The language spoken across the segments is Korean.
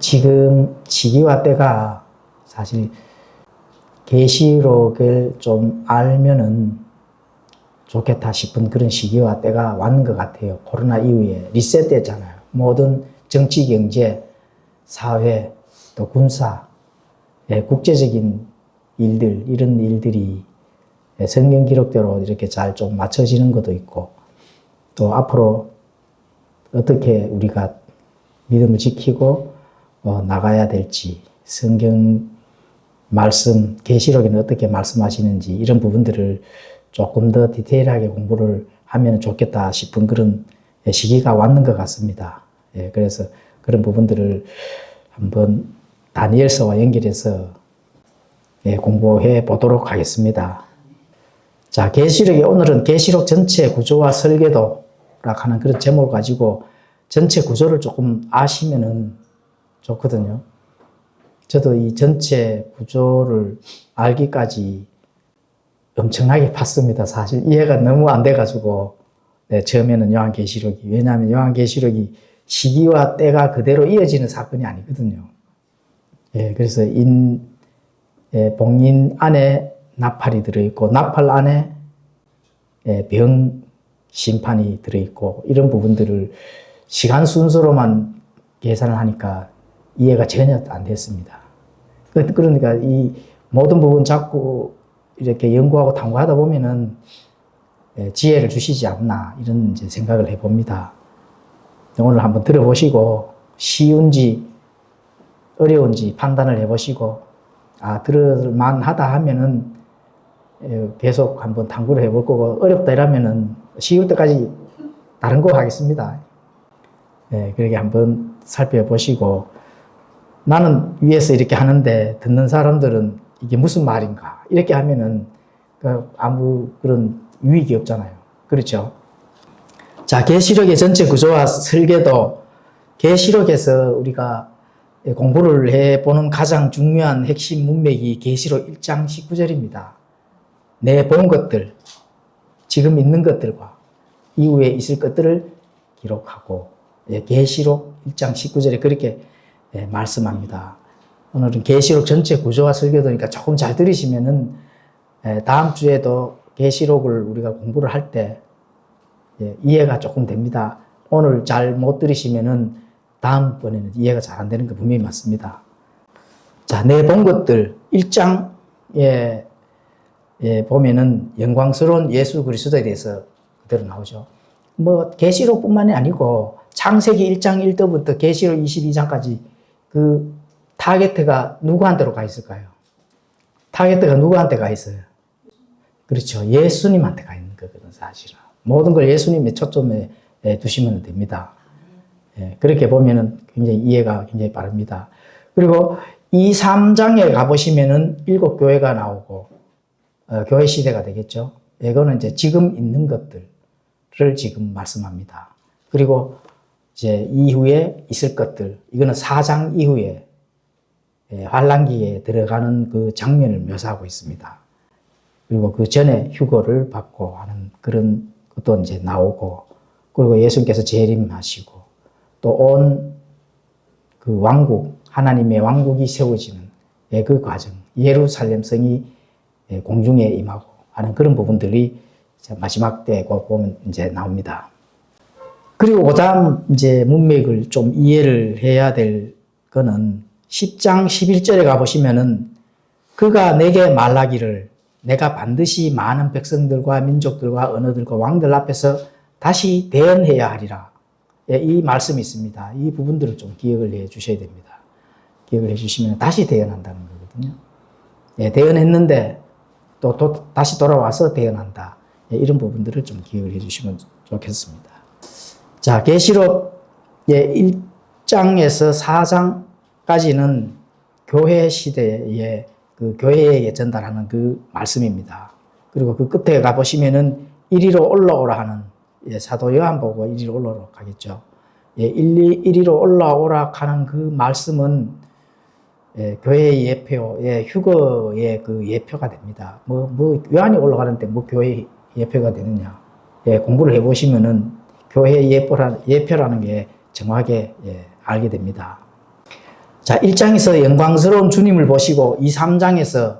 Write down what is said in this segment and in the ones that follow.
지금 시기와 때가 사실 계시록을 좀 알면은 좋겠다 싶은 그런 시기와 때가 왔는 것 같아요. 코로나 이후에 리셋됐잖아요. 모든 정치, 경제, 사회, 또 군사, 국제적인 일들, 이런 일들이 성경 기록대로 이렇게 잘 좀 맞춰지는 것도 있고, 또 앞으로 어떻게 우리가 믿음을 지키고 나가야 될지, 성경 말씀, 계시록에는 어떻게 말씀하시는지 이런 부분들을 조금 더 디테일하게 공부를 하면 좋겠다 싶은 그런 시기가 왔는 것 같습니다. 그래서 그런 부분들을 한번 다니엘서와 연결해서 공부해 보도록 하겠습니다. 자, 계시록에 오늘은 계시록 전체 구조와 설계도라 하는 그런 제목을 가지고 전체 구조를 조금 아시면은 좋거든요. 저도 이 전체 구조를 알기까지 엄청나게 팠습니다. 사실 이해가 너무 안 돼가지고 처음에는 요한계시록이, 왜냐하면 요한계시록이 시기와 때가 그대로 이어지는 사건이 아니거든요. 그래서 봉인 안에 나팔이 들어있고 나팔 안에 병 심판이 들어있고 이런 부분들을 시간 순서로만 계산을 하니까 이해가 전혀 안 됐습니다. 그러니까 이 모든 부분 자꾸 이렇게 연구하고 탐구하다 보면은 지혜를 주시지 않나 이런 이제 생각을 해봅니다. 오늘 한번 들어보시고 쉬운지 어려운지 판단을 해보시고 들을만하다 하면은 계속 한번 탐구를 해볼 거고 어렵다 이러면은 쉬울 때까지 다른 거 하겠습니다. 그렇게 한번 살펴보시고 나는 위에서 이렇게 하는데 듣는 사람들은 이게 무슨 말인가 이렇게 하면은 아무 그런 유익이 없잖아요. 그렇죠? 자, 계시록의 전체 구조와 설계도, 계시록에서 우리가 공부를 해보는 가장 중요한 핵심 문맥이 계시록 1장 19절입니다. 내 본 것들, 지금 있는 것들과 이후에 있을 것들을 기록하고 계시록 1장 19절에 그렇게 말씀합니다. 오늘은 계시록 전체 구조와 설계도니까 조금 잘 들으시면은 다음 주에도 계시록을 우리가 공부를 할 때 이해가 조금 됩니다. 오늘 잘 못 들으시면은 다음번에는 이해가 잘 안 되는 거 분명히 맞습니다. 자, 내 본 것들 1장에 보면은 영광스러운 예수 그리스도에 대해서 그대로 나오죠. 계시록뿐만이 아니고 창세기 1장 1절부터 계시록 22장까지 그 타겟가 누구한테로 가 있을까요? 타겟가 누구한테 가 있어요? 그렇죠. 예수님한테 가 있는 거거든, 사실은. 모든 걸 예수님의 초점에 두시면 됩니다. 그렇게 보면은 굉장히 이해가 굉장히 빠릅니다. 그리고 2, 3장에 가보시면은 7교회가 나오고, 교회 시대가 되겠죠. 이거는 이제 지금 있는 것들을 지금 말씀합니다. 그리고 이제 이후에 있을 것들, 이거는 4장 이후에 환란기에 들어가는 그 장면을 묘사하고 있습니다. 그리고 그 전에 휴거를 받고 하는 그런 것도 이제 나오고, 그리고 예수님께서 재림하시고, 또 온 그 왕국, 하나님의 왕국이 세워지는 그 과정, 예루살렘 성이 공중에 임하고 하는 그런 부분들이 마지막 때 보면 이제 나옵니다. 그리고 그 다음 이제 문맥을 좀 이해를 해야 될 거는 10장 11절에 가보시면은 그가 내게 말하기를 내가 반드시 많은 백성들과 민족들과 언어들과 왕들 앞에서 다시 대언해야 하리라. 이 말씀이 있습니다. 이 부분들을 좀 기억을 해 주셔야 됩니다. 기억을 해 주시면 다시 대언한다는 거거든요. 대언했는데 또 다시 돌아와서 대언한다. 이런 부분들을 좀 기억을 해 주시면 좋겠습니다. 자, 계시록 1장에서 4장까지는 교회 시대의 그 교회에게 전달하는 그 말씀입니다. 그리고 그 끝에 가보시면은 이리로 올라오라 하는 사도 요한 보고 이리로 올라오라 하겠죠. 이리로 올라오라 하는 그 말씀은 교회의 예표, 휴거의 그 예표가 됩니다. 요한이 올라가는데 교회 예표가 되느냐. 공부를 해보시면은 교회 예표라는 게 정확하게 알게 됩니다. 자, 1장에서 영광스러운 주님을 보시고 2, 3장에서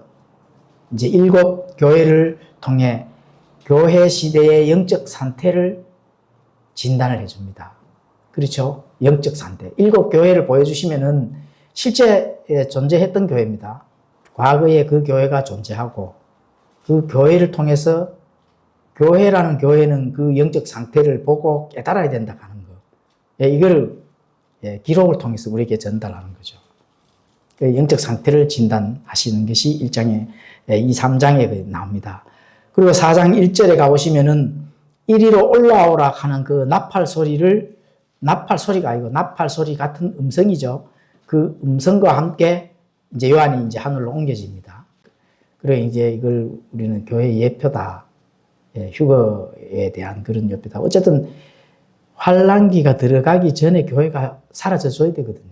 이제 7교회를 통해 교회 시대의 영적 상태를 진단을 해줍니다. 그렇죠? 영적 상태. 7교회를 보여주시면은 실제 존재했던 교회입니다. 과거에 그 교회가 존재하고 그 교회를 통해서 교회라는 교회는 그 영적 상태를 보고 깨달아야 된다 하는 거. 이걸 기록을 통해서 우리에게 전달하는 거죠. 영적 상태를 진단하시는 것이 1장에 2, 3장에 나옵니다. 그리고 4장 1절에 가보시면은 이리로 올라오라 하는 그 나팔 소리를, 나팔 소리가 아니고 나팔 소리 같은 음성이죠. 그 음성과 함께 이제 요한이 이제 하늘로 옮겨집니다. 그래 이제 이걸 우리는 교회 예표다. 휴거에 대한 그런 예표다. 어쨌든 환란기가 들어가기 전에 교회가 사라져 줘야 되거든요.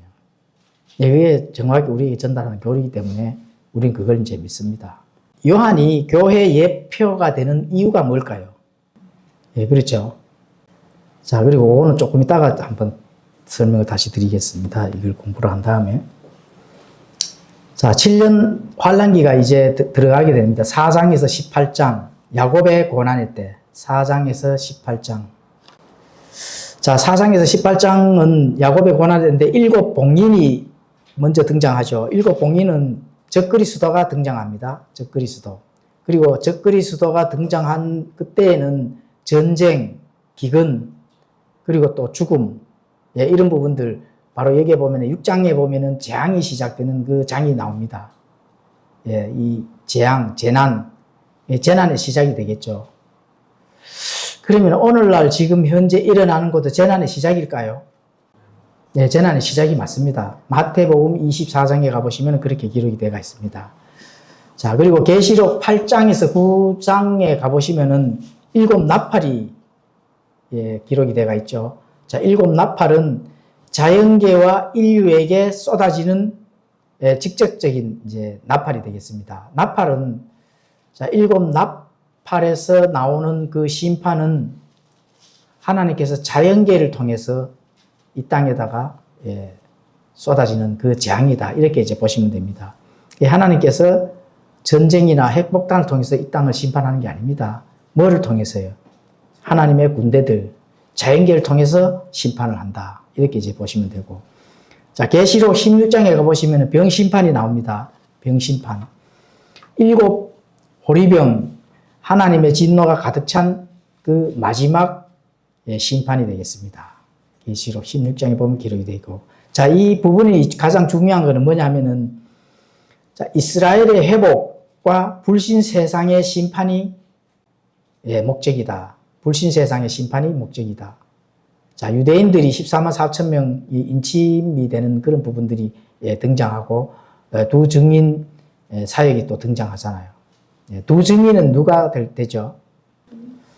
그게 정확히 우리에게 전달하는 교리이기 때문에 우리는 그걸 이제 믿습니다. 요한이 교회 예표가 되는 이유가 뭘까요? 그렇죠. 자, 그리고 오늘 조금 이따가 한번 설명을 다시 드리겠습니다. 이걸 공부를 한 다음에. 자, 7년 환란기가 이제 들어가게 됩니다. 4장에서 18장, 야곱의 고난의 때, 4장에서 18장. 자, 4장에서 18장은 야곱의 고난의 때인데 7 봉인이 먼저 등장하죠. 7 봉인은 적그리스도가 등장합니다. 적그리스도. 그리고 적그리스도가 등장한 그때에는 전쟁, 기근, 그리고 또 죽음, 이런 부분들, 바로 여기에 보면 6장에 보면은 재앙이 시작되는 그 장이 나옵니다. 이 재앙, 재난, 재난의 시작이 되겠죠. 그러면 오늘날 지금 현재 일어나는 것도 재난의 시작일까요? 네, 재난의 시작이 맞습니다. 마태복음 24장에 가보시면 그렇게 기록이 되어 있습니다. 자, 그리고 계시록 8장에서 9장에 가보시면은 7 나팔이 기록이 되어 있죠. 자, 7 나팔은 자연계와 인류에게 쏟아지는 직접적인 이제 나팔이 되겠습니다. 나팔은 자, 7 나팔에서 나오는 그 심판은 하나님께서 자연계를 통해서 이 땅에다가 쏟아지는 그 재앙이다. 이렇게 이제 보시면 됩니다. 하나님께서 전쟁이나 핵폭탄을 통해서 이 땅을 심판하는 게 아닙니다. 뭐를 통해서요? 하나님의 군대들, 자연계를 통해서 심판을 한다. 이렇게 이제 보시면 되고. 자, 계시록 16장에 가보시면 병심판이 나옵니다. 병심판. 7 호리병, 하나님의 진노가 가득 찬 그 마지막 심판이 되겠습니다. 계시록 16장에 보면 기록이 되어 있고. 자, 이 부분이 가장 중요한 것은 뭐냐면은, 자, 이스라엘의 회복과 불신 세상의 심판이 목적이다. 불신 세상의 심판이 목적이다. 자, 유대인들이 14만 4천 명이 인침이 되는 그런 부분들이 등장하고, 두 증인 사역이 또 등장하잖아요. 두 증인은 누가 되죠?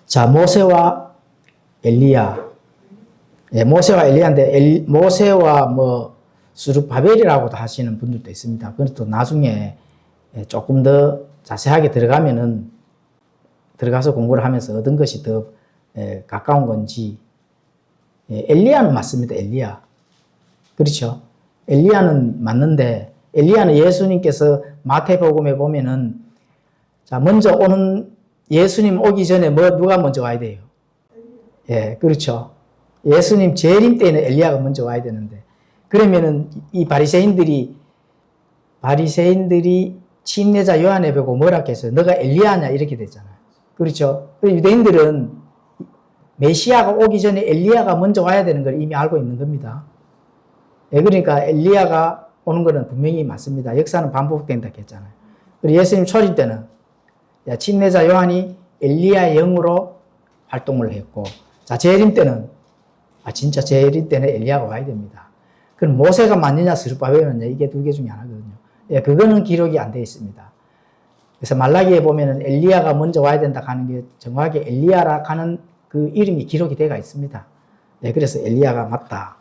자, 모세와 엘리야. 모세와 엘리야인데, 모세와 뭐, 스룹바벨이라고도 하시는 분들도 있습니다. 그것도 나중에 조금 더 자세하게 들어가서 공부를 하면서 얻은 것이 더 가까운 건지. 엘리야는 맞습니다. 엘리야. 그렇죠. 엘리야는 맞는데, 엘리야는 예수님께서 마태복음에 보면은, 자, 먼저 오는 예수님 오기 전에 누가 먼저 와야 돼요? 그렇죠. 예수님 재림 때에는 엘리야가 먼저 와야 되는데, 그러면은 이 바리새인들이 침례자 요한에 보고 뭐라 했어요? 너가 엘리야냐? 이렇게 됐잖아요. 그렇죠. 유대인들은 메시아가 오기 전에 엘리야가 먼저 와야 되는 걸 이미 알고 있는 겁니다. 그러니까 엘리야가 오는 거는 분명히 맞습니다. 역사는 반복된다 했잖아요. 그리고 예수님 초림 때는 침례자 요한이 엘리야의 영으로 활동을 했고, 자, 재림 때는 진짜 재림 때는 엘리야가 와야 됩니다. 그럼 모세가 맞느냐 스룹바벨이 맞느냐, 이게 두 개 중에 하나거든요. 그거는 기록이 안 되어 있습니다. 그래서 말라기에 보면은 엘리야가 먼저 와야 된다 하는 게 정확하게 엘리야라 하는 그 이름이 기록이 되어 있습니다. 그래서 엘리야가 맞다.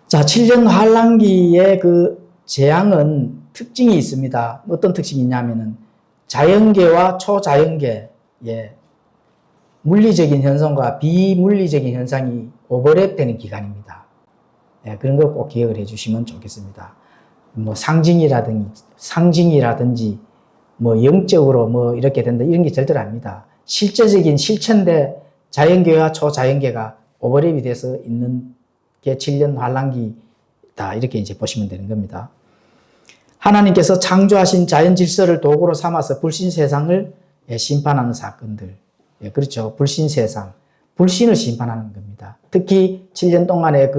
자, 7년 환란기의 그 재앙은 특징이 있습니다. 어떤 특징이 있냐면은 자연계와 초자연계, 물리적인 현상과 비물리적인 현상이 오버랩되는 기간입니다. 그런 거 꼭 기억을 해주시면 좋겠습니다. 뭐 상징이라든지 뭐 영적으로 뭐 이렇게 된다 이런 게 절대로 아닙니다. 실제적인 실체인데 자연계와 초자연계가 오버랩이 돼서 있는 게 7년 환란기다 이렇게 이제 보시면 되는 겁니다. 하나님께서 창조하신 자연 질서를 도구로 삼아서 불신 세상을 심판하는 사건들. 그렇죠. 불신 세상. 불신을 심판하는 겁니다. 특히 7년 동안의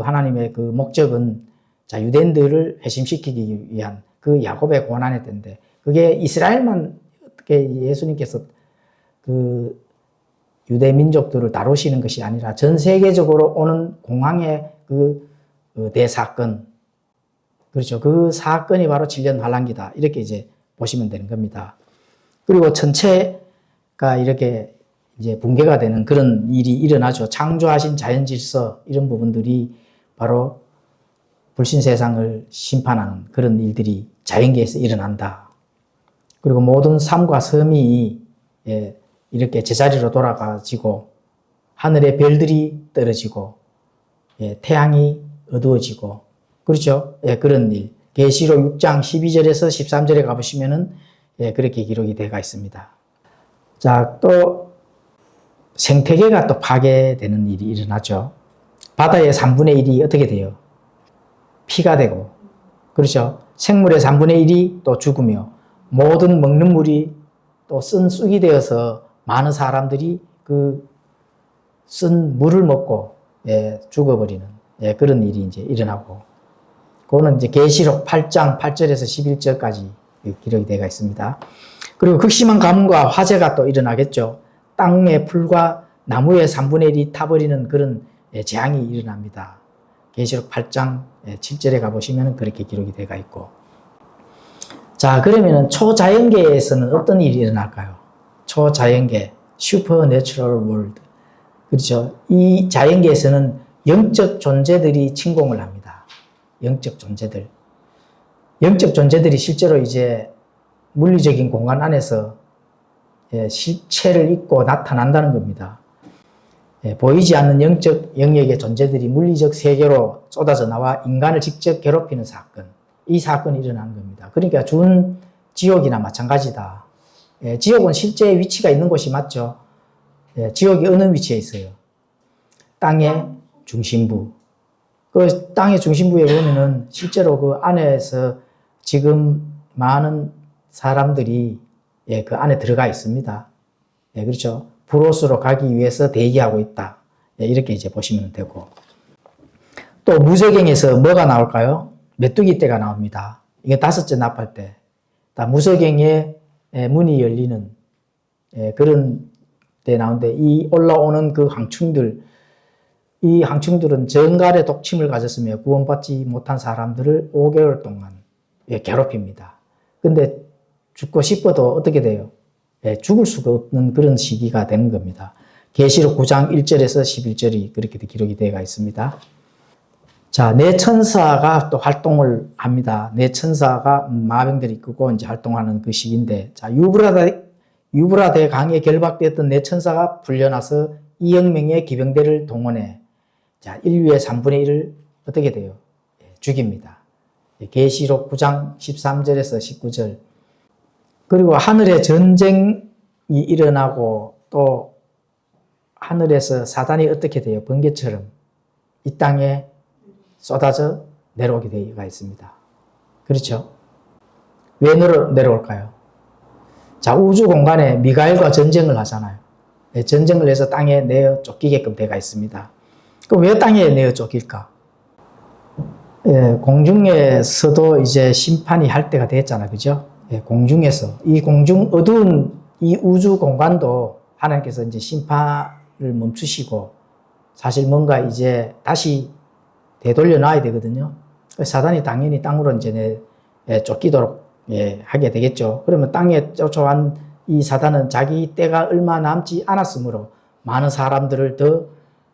하나님의 그 목적은 유대인들을 회심시키기 위한 그 야곱의 고난의 때인데 그게 이스라엘만 어떻게 예수님께서 그 유대 민족들을 다루시는 것이 아니라 전 세계적으로 오는 공황의 그 대사건, 그렇죠. 그 사건이 바로 7년 환란기다. 이렇게 이제 보시면 되는 겁니다. 그리고 전체가 이렇게 이제 붕괴가 되는 그런 일이 일어나죠. 창조하신 자연 질서, 이런 부분들이 바로 불신 세상을 심판하는 그런 일들이 자연계에서 일어난다. 그리고 모든 삶과 섬이 이렇게 제자리로 돌아가지고 하늘의 별들이 떨어지고 태양이 어두워지고 그렇죠. 그런 일. 계시록 6장 12절에서 13절에 가보시면은 그렇게 기록이 되어 있습니다. 자, 또 생태계가 또 파괴되는 일이 일어나죠. 바다의 3분의 1이 어떻게 돼요? 피가 되고, 그렇죠. 생물의 3분의 1이 또 죽으며 모든 먹는 물이 또 쓴 쑥이 되어서 많은 사람들이 그 쓴 물을 먹고 죽어버리는 그런 일이 이제 일어나고, 그거는 이제 계시록 8장 8절에서 11절까지 기록이 되어 있습니다. 그리고 극심한 가뭄과 화재가 또 일어나겠죠. 땅의 풀과 나무의 3분의 1이 타버리는 그런 재앙이 일어납니다. 계시록 8장 7절에 가보시면 그렇게 기록이 되어 있고. 자, 그러면은 초자연계에서는 어떤 일이 일어날까요? 초자연계, 슈퍼내추럴 월드. 그렇죠. 이 자연계에서는 영적 존재들이 침공을 합니다. 영적 존재들. 영적 존재들이 실제로 이제 물리적인 공간 안에서 실체를 입고 나타난다는 겁니다. 보이지 않는 영적 영역의 존재들이 물리적 세계로 쏟아져 나와 인간을 직접 괴롭히는 사건. 이 사건이 일어나는 겁니다. 그러니까 준 지옥이나 마찬가지다. 지옥은 실제 위치가 있는 곳이 맞죠. 지옥이 어느 위치에 있어요? 땅의 중심부. 그 땅의 중심부에 보면은 실제로 그 안에서 지금 많은 사람들이 그 안에 들어가 있습니다. 그렇죠. 브로스로 가기 위해서 대기하고 있다. 이렇게 이제 보시면 되고. 또 무저갱에서 뭐가 나올까요? 메뚜기 떼가 나옵니다. 이게 5째 나팔 때. 무저갱의 문이 열리는 그런 때 나오는데, 이 올라오는 그 항충들, 이 항충들은 정갈의 독침을 가졌으며 구원받지 못한 사람들을 5개월 동안 괴롭힙니다. 근데 죽고 싶어도 어떻게 돼요? 죽을 수가 없는 그런 시기가 되는 겁니다. 계시록 9장 1절에서 11절이 그렇게 기록이 되어 있습니다. 자, 네 천사가 또 활동을 합니다. 네 천사가 마병들이 이끌고 이제 활동하는 그 시기인데, 자, 유브라데 강에 결박되었던 네 천사가 풀려나서 2억 명의 기병대를 동원해, 자, 인류의 3분의 1을 어떻게 돼요? 죽입니다. 계시록 9장 13절에서 19절. 그리고 하늘에 전쟁이 일어나고 또 하늘에서 사단이 어떻게 돼요? 번개처럼 이 땅에 쏟아져 내려오게 되어 있습니다. 그렇죠? 왜 내려올까요? 자, 우주 공간에 미가엘과 전쟁을 하잖아요. 전쟁을 해서 땅에 내어 쫓기게끔 되어 있습니다. 그럼 왜 땅에 내어 쫓길까? 공중에서도 이제 심판이 할 때가 됐잖아요. 그죠? 공중에서. 이 공중 어두운 이 우주 공간도 하나님께서 이제 심판을 멈추시고 사실 뭔가 이제 다시 되돌려 놔야 되거든요. 사단이 당연히 땅으로 이제 쫓기도록 하게 되겠죠. 그러면 땅에 쫓아온 이 사단은 자기 때가 얼마 남지 않았으므로 많은 사람들을 더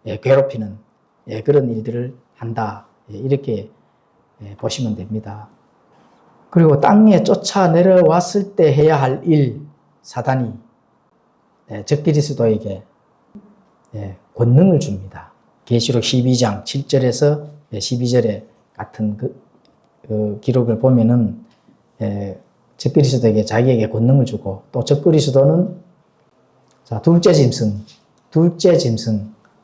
괴롭히는 그런 일들을 한다. 이렇게 보시면 됩니다. 그리고 땅에 쫓아 내려왔을 때 해야 할 일, 사단이 적그리스도에게 권능을 줍니다. 계시록 12장 7절에서 12절에 같은 그 기록을 보면은 적그리스도에게 자기에게 권능을 주고 또 적그리스도는 자, 둘째 짐승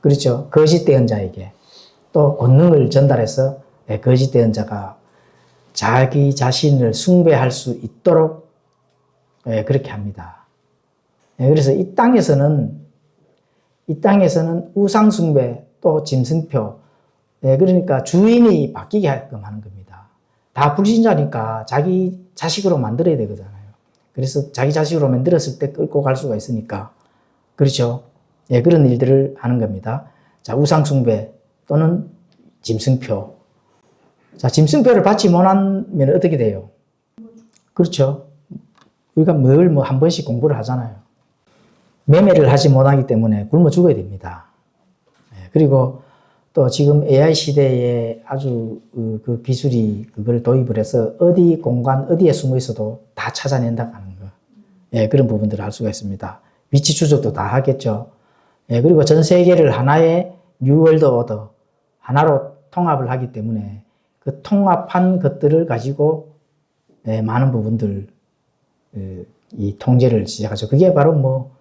그렇죠. 거짓 대언자에게 또 권능을 전달해서 거짓 대언자가 자기 자신을 숭배할 수 있도록 그렇게 합니다. 그래서 이 땅에서는 우상 숭배 또 짐승표 그러니까 주인이 바뀌게 하게끔 하는 겁니다. 다 불신자니까 자기 자식으로 만들어야 되거든요. 그래서 자기 자식으로 만들었을 때 끌고 갈 수가 있으니까 그렇죠. 그런 일들을 하는 겁니다. 자, 우상 숭배 또는 짐승표. 자, 짐승표를 받지 못하면 어떻게 돼요? 그렇죠. 우리가 늘 한 번씩 공부를 하잖아요. 매매를 하지 못하기 때문에 굶어 죽어야 됩니다. 그리고 또 지금 AI 시대에 아주 그 기술이 그걸 도입을 해서 어디 공간, 어디에 숨어 있어도 다 찾아낸다고 하는 거. 그런 부분들을 알 수가 있습니다. 위치 추적도 다 하겠죠. 그리고 전 세계를 하나의 뉴월드 오더, 하나로 통합을 하기 때문에 그 통합한 것들을 가지고 많은 부분들 이 통제를 시작하죠. 그게 바로 뭐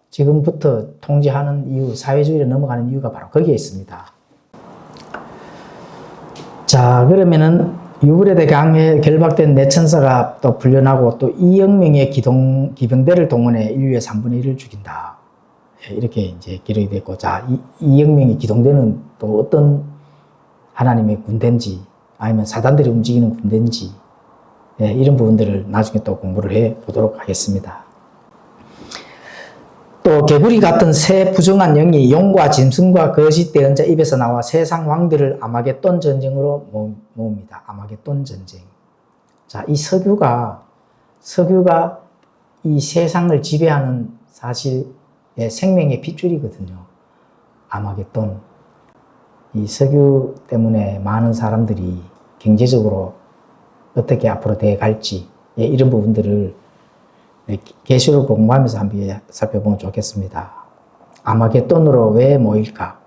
지금부터 통제하는 이유, 사회주의로 넘어가는 이유가 바로 거기에 있습니다. 자, 그러면은 유브레데 강에 결박된 내천사가 또 풀려나고 또 2억 명의 기병대를 동원해 인류의 3분의 1을 죽인다. 이렇게 이제 기록이 됐고, 자, 2억 명의 기동대는 또 어떤 하나님의 군대인지 아니면 사단들이 움직이는 군대인지 이런 부분들을 나중에 또 공부를 해 보도록 하겠습니다. 또 개구리 같은 새 부정한 영이 용과 짐승과 거짓 대언자 입에서 나와 세상 왕들을 아마겟돈 전쟁으로 모읍니다. 아마겟돈 전쟁. 자, 이 석유가 이 세상을 지배하는 사실 생명의 핏줄이거든요. 아마겟돈. 이 석유 때문에 많은 사람들이 경제적으로 어떻게 앞으로 돼 갈지 이런 부분들을 계시록 공부하면서 한번 살펴보면 좋겠습니다. 아마겟돈으로 왜 모일까?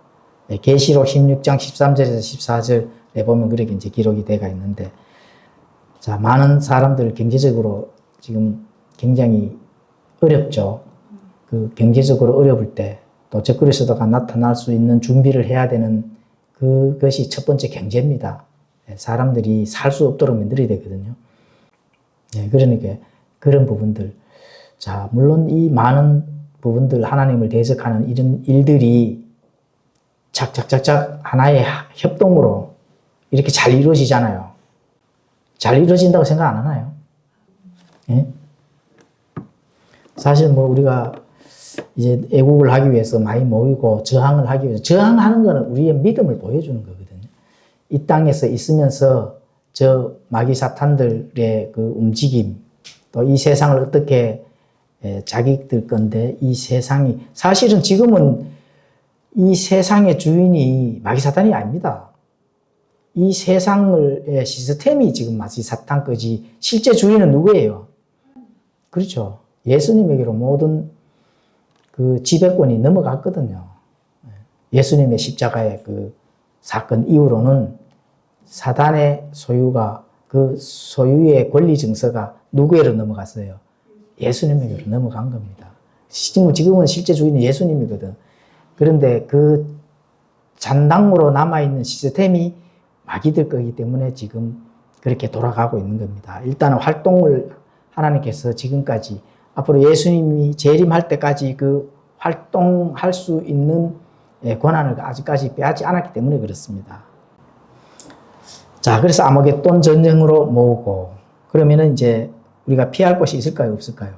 계시록 16장 13절에서 14절에 보면 그렇게 이제 기록이 되어 있는데, 자, 많은 사람들 경제적으로 지금 굉장히 어렵죠. 그 경제적으로 어려울 때 또 적그리스도가 나타날 수 있는 준비를 해야 되는 그것이 첫 번째 경제입니다. 사람들이 살 수 없도록 만들어야 되거든요. 그러니까 그런 부분들. 자, 물론 이 많은 부분들 하나님을 대적하는 이런 일들이 착착착착 하나의 협동으로 이렇게 잘 이루어지잖아요. 잘 이루어진다고 생각 안 하나요? 예? 사실 뭐 우리가 이제 애국을 하기 위해서 많이 모이고 저항을 하기 위해서 저항하는 거는 우리의 믿음을 보여주는 거거든요. 이 땅에서 있으면서 저 마귀 사탄들의 그 움직임 또 이 세상을 어떻게 자기들 건데 이 세상이 사실은 지금은 이 세상의 주인이 마귀 사탄이 아닙니다. 이 세상의 시스템이 지금 마귀 사탄 거지 실제 주인은 누구예요? 그렇죠. 예수님에게로 모든 그 지배권이 넘어갔거든요. 예수님의 십자가의 그 사건 이후로는 사단의 소유가 그 소유의 권리 증서가 누구에로 넘어갔어요? 예수님에게로 넘어간 겁니다. 지금은 실제 주인은 예수님이거든. 그런데 그 잔당으로 남아있는 시스템이 마귀들 거기 때문에 지금 그렇게 돌아가고 있는 겁니다. 일단은 활동을 하나님께서 지금까지 앞으로 예수님이 재림할 때까지 그 활동할 수 있는 권한을 아직까지 빼앗지 않았기 때문에 그렇습니다. 자, 그래서 아마겟돈 전쟁으로 모으고 그러면은 이제 우리가 피할 곳이 있을까요? 없을까요?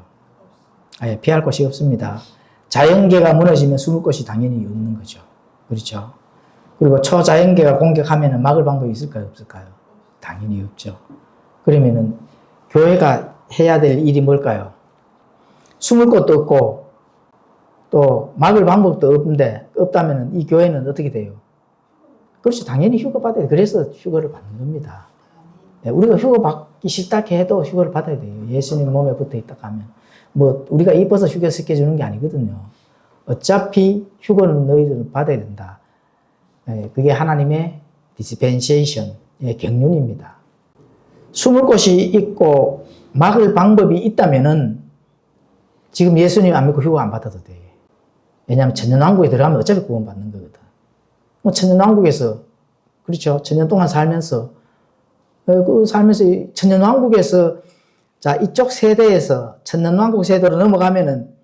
피할 곳이 없습니다. 자연계가 무너지면 숨을 곳이 당연히 없는 거죠. 그렇죠? 그리고 초자연계가 공격하면 막을 방법이 있을까요? 없을까요? 당연히 없죠. 그러면은 교회가 해야 될 일이 뭘까요? 숨을 곳도 없고 또 막을 방법도 없다면 이 교회는 어떻게 돼요? 그렇죠. 당연히 휴가 받아야 돼요. 그래서 휴가를 받는 겁니다. 우리가 휴가 받기 싫다 해도 휴가를 받아야 돼요. 예수님 몸에 붙어 있다 하면. 뭐 우리가 이뻐서 휴가 시켜주는 게 아니거든요. 어차피 휴가는 너희들은 받아야 된다. 그게 하나님의 디스펜세이션, 경륜입니다. 숨을 곳이 있고 막을 방법이 있다면은 지금 예수님 안 믿고 휴가 안 받아도 돼. 왜냐하면 천년왕국에 들어가면 어차피 구원받는 거거든. 뭐 천년왕국에서, 그렇죠. 천년 동안 살면서, 천년왕국에서, 자, 이쪽 세대에서 천년왕국 세대로 넘어가면은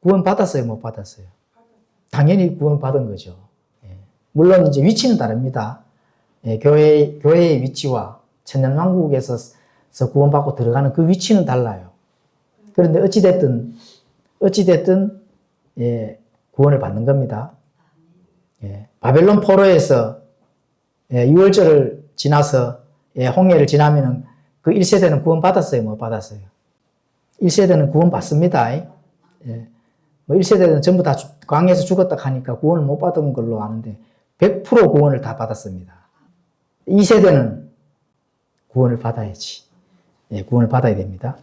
구원 받았어요, 못 받았어요? 당연히 구원 받은 거죠. 예. 물론 이제 위치는 다릅니다. 예, 교회의 위치와 천년왕국에서 구원받고 들어가는 그 위치는 달라요. 그런데 어찌됐든, 예, 구원을 받는 겁니다. 예, 바벨론 포로에서, 예, 6월절을 지나서, 예, 홍해를 지나면은 그 1세대는 구원 받았어요, 못 받았어요? 1세대는 구원 받습니다. 예. 뭐 1세대는 전부 다 광야에서 죽었다 하니까 구원을 못 받은 걸로 아는데 100% 구원을 다 받았습니다. 2세대는 구원을 받아야지. 예, 구원을 받아야 됩니다.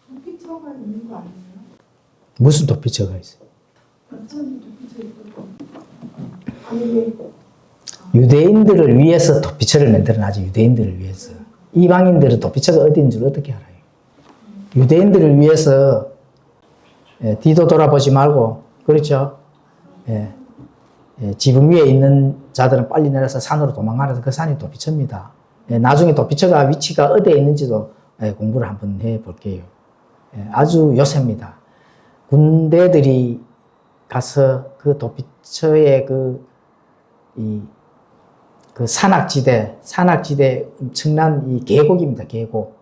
도피처가 있는 거 아니에요? 무슨 도피처가 있어요? 어쩐지 도피처 있고. 아니, 유대인들을 위해서 도피처를 만들어놔지, 유대인들을 위해서. 이방인들은 도피처가 어디인 줄 어떻게 알아요? 유대인들을 위해서, 예, 뒤도 돌아보지 말고, 그렇죠? 예, 예, 지붕 위에 있는 자들은 빨리 내려서 산으로 도망가서 그 산이 도피처입니다. 예, 나중에 도피처가 위치가 어디에 있는지도, 예, 공부를 한번 해볼게요. 예, 아주 요새입니다. 군대들이 가서 그 도피처의 그 산악지대 엄청난 이 계곡입니다, 계곡.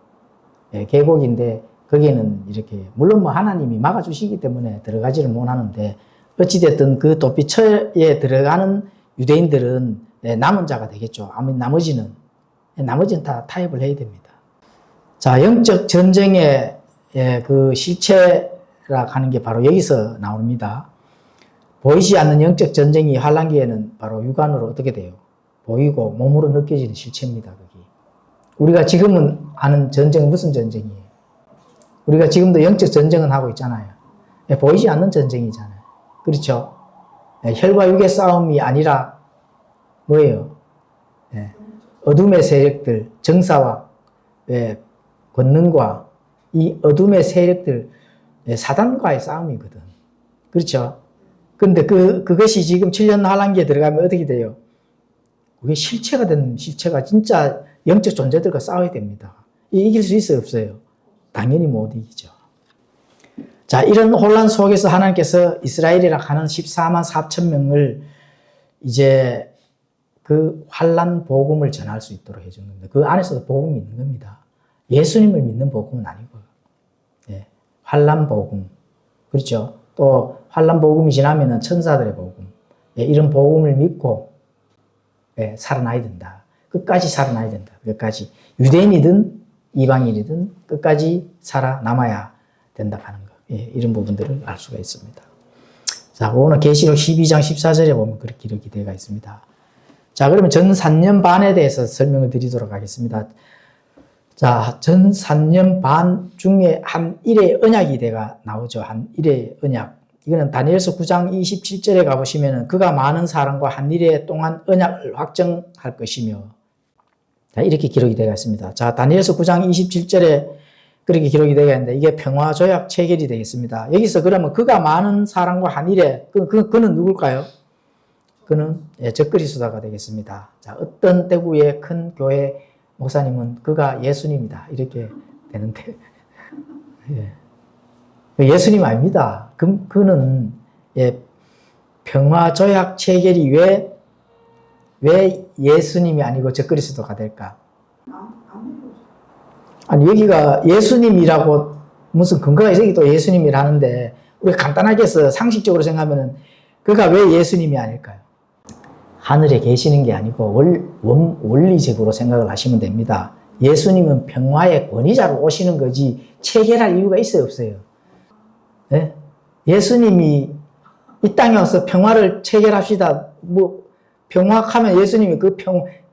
예, 계곡인데, 거기에는 이렇게, 물론 뭐 하나님이 막아주시기 때문에 들어가지를 못하는데, 어찌됐든 그 도피처에 들어가는 유대인들은, 예, 남은 자가 되겠죠. 나머지는 다 타협을 해야 됩니다. 자, 영적 전쟁의, 예, 그 실체라 하는 게 바로 여기서 나옵니다. 보이지 않는 영적 전쟁이 환란기에는 바로 육안으로 어떻게 돼요? 보이고 몸으로 느껴지는 실체입니다. 거기. 우리가 지금은 아는 전쟁은 무슨 전쟁이에요? 우리가 지금도 영적 전쟁은 하고 있잖아요. 예, 보이지 않는 전쟁이잖아요. 그렇죠? 예, 혈과 육의 싸움이 아니라 뭐예요? 예, 어둠의 세력들, 정사와, 예, 권능과 이 어둠의 세력들, 예, 사단과의 싸움이거든. 그렇죠? 근데 그것이 지금 7년 환란기에 들어가면 어떻게 돼요? 그게 실체가 진짜 영적 존재들과 싸워야 됩니다. 이길 수 있어요, 없어요? 당연히 못 이기죠. 자, 이런 혼란 속에서 하나님께서 이스라엘이라 하는 14만 4천 명을 이제 그 환란 복음을 전할 수 있도록 해준 겁니다. 그 안에서도 복음이 있는 겁니다. 예수님을 믿는 복음은 아니고, 예, 환란 복음. 그렇죠? 또 환란 복음이 지나면은 천사들의 복음. 예, 이런 복음을 믿고, 예, 살아나야 된다. 끝까지 살아나야 된다. 끝까지. 유대인이든 이방인이든 끝까지 살아남아야 된다 하는 거. 예, 이런 부분들을 알 수가 있습니다. 자, 오늘 계시록 12장 14절에 보면 그렇게 기록이 되어 있습니다. 자, 그러면 전 3년 반에 대해서 설명을 드리도록 하겠습니다. 자, 전 3년 반 중에 한 일의 언약이 나오죠. 한 일의 언약. 이거는 다니엘서 9장 27절에 가보시면은 그가 많은 사람과 한 일의 동안 언약을 확정할 것이며, 자, 이렇게 기록이 되어 있습니다. 자, 다니엘서 9장 27절에 그렇게 기록이 되어 있는데 이게 평화조약 체결이 되겠습니다. 여기서 그러면 그가 많은 사람과 한 일에, 그는 누굴까요? 그는, 예, 적그리스도가 되겠습니다. 자, 어떤 대구의 큰 교회 목사님은 그가 예수님이다. 이렇게 되는데, 예. 예수님 아닙니다. 그는, 예, 평화조약 체결이 왜 예수님이 아니고 적그리스도가 될까? 아니, 여기가 예수님이라고 무슨 근거가 있어? 또 예수님이라는데, 우리가 간단하게 해서 상식적으로 생각하면은 그가 왜 예수님이 아닐까요? 하늘에 계시는 게 아니고 원리적으로 생각을 하시면 됩니다. 예수님은 평화의 권위자로 오시는 거지 체결할 이유가 있어요, 없어요? 네? 예수님이 이 땅에 와서 평화를 체결합시다. 뭐 평화하면 예수님이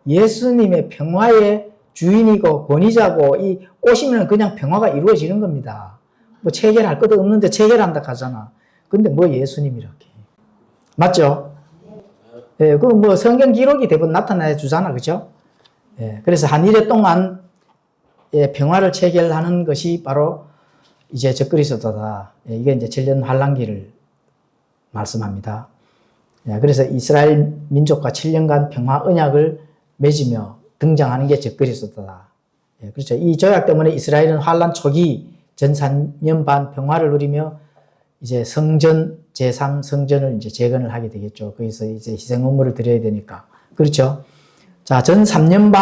예수님의 평화의 주인이고 권위자고 오시면 그냥 평화가 이루어지는 겁니다. 뭐 체결할 것도 없는데 체결한다 하잖아. 근데 뭐 예수님 이렇게. 맞죠? 예, 뭐 성경 기록이 대부분 나타내 주잖아. 그죠? 예, 그래서 한 일해 동안 세계의 평화를 체결하는 것이 바로 이제 적그리스도다. 이게 이제 7년 환란기를 말씀합니다. 그래서 이스라엘 민족과 7년간 평화 언약을 맺으며 등장하는 게 적그리스도다. 그렇죠. 이 조약 때문에 이스라엘은 환란 초기 전 3년 반 평화를 누리며 이제 성전 제3 성전을 이제 재건을 하게 되겠죠. 거기서 이제 희생 의무를 드려야 되니까. 그렇죠. 자, 전 3년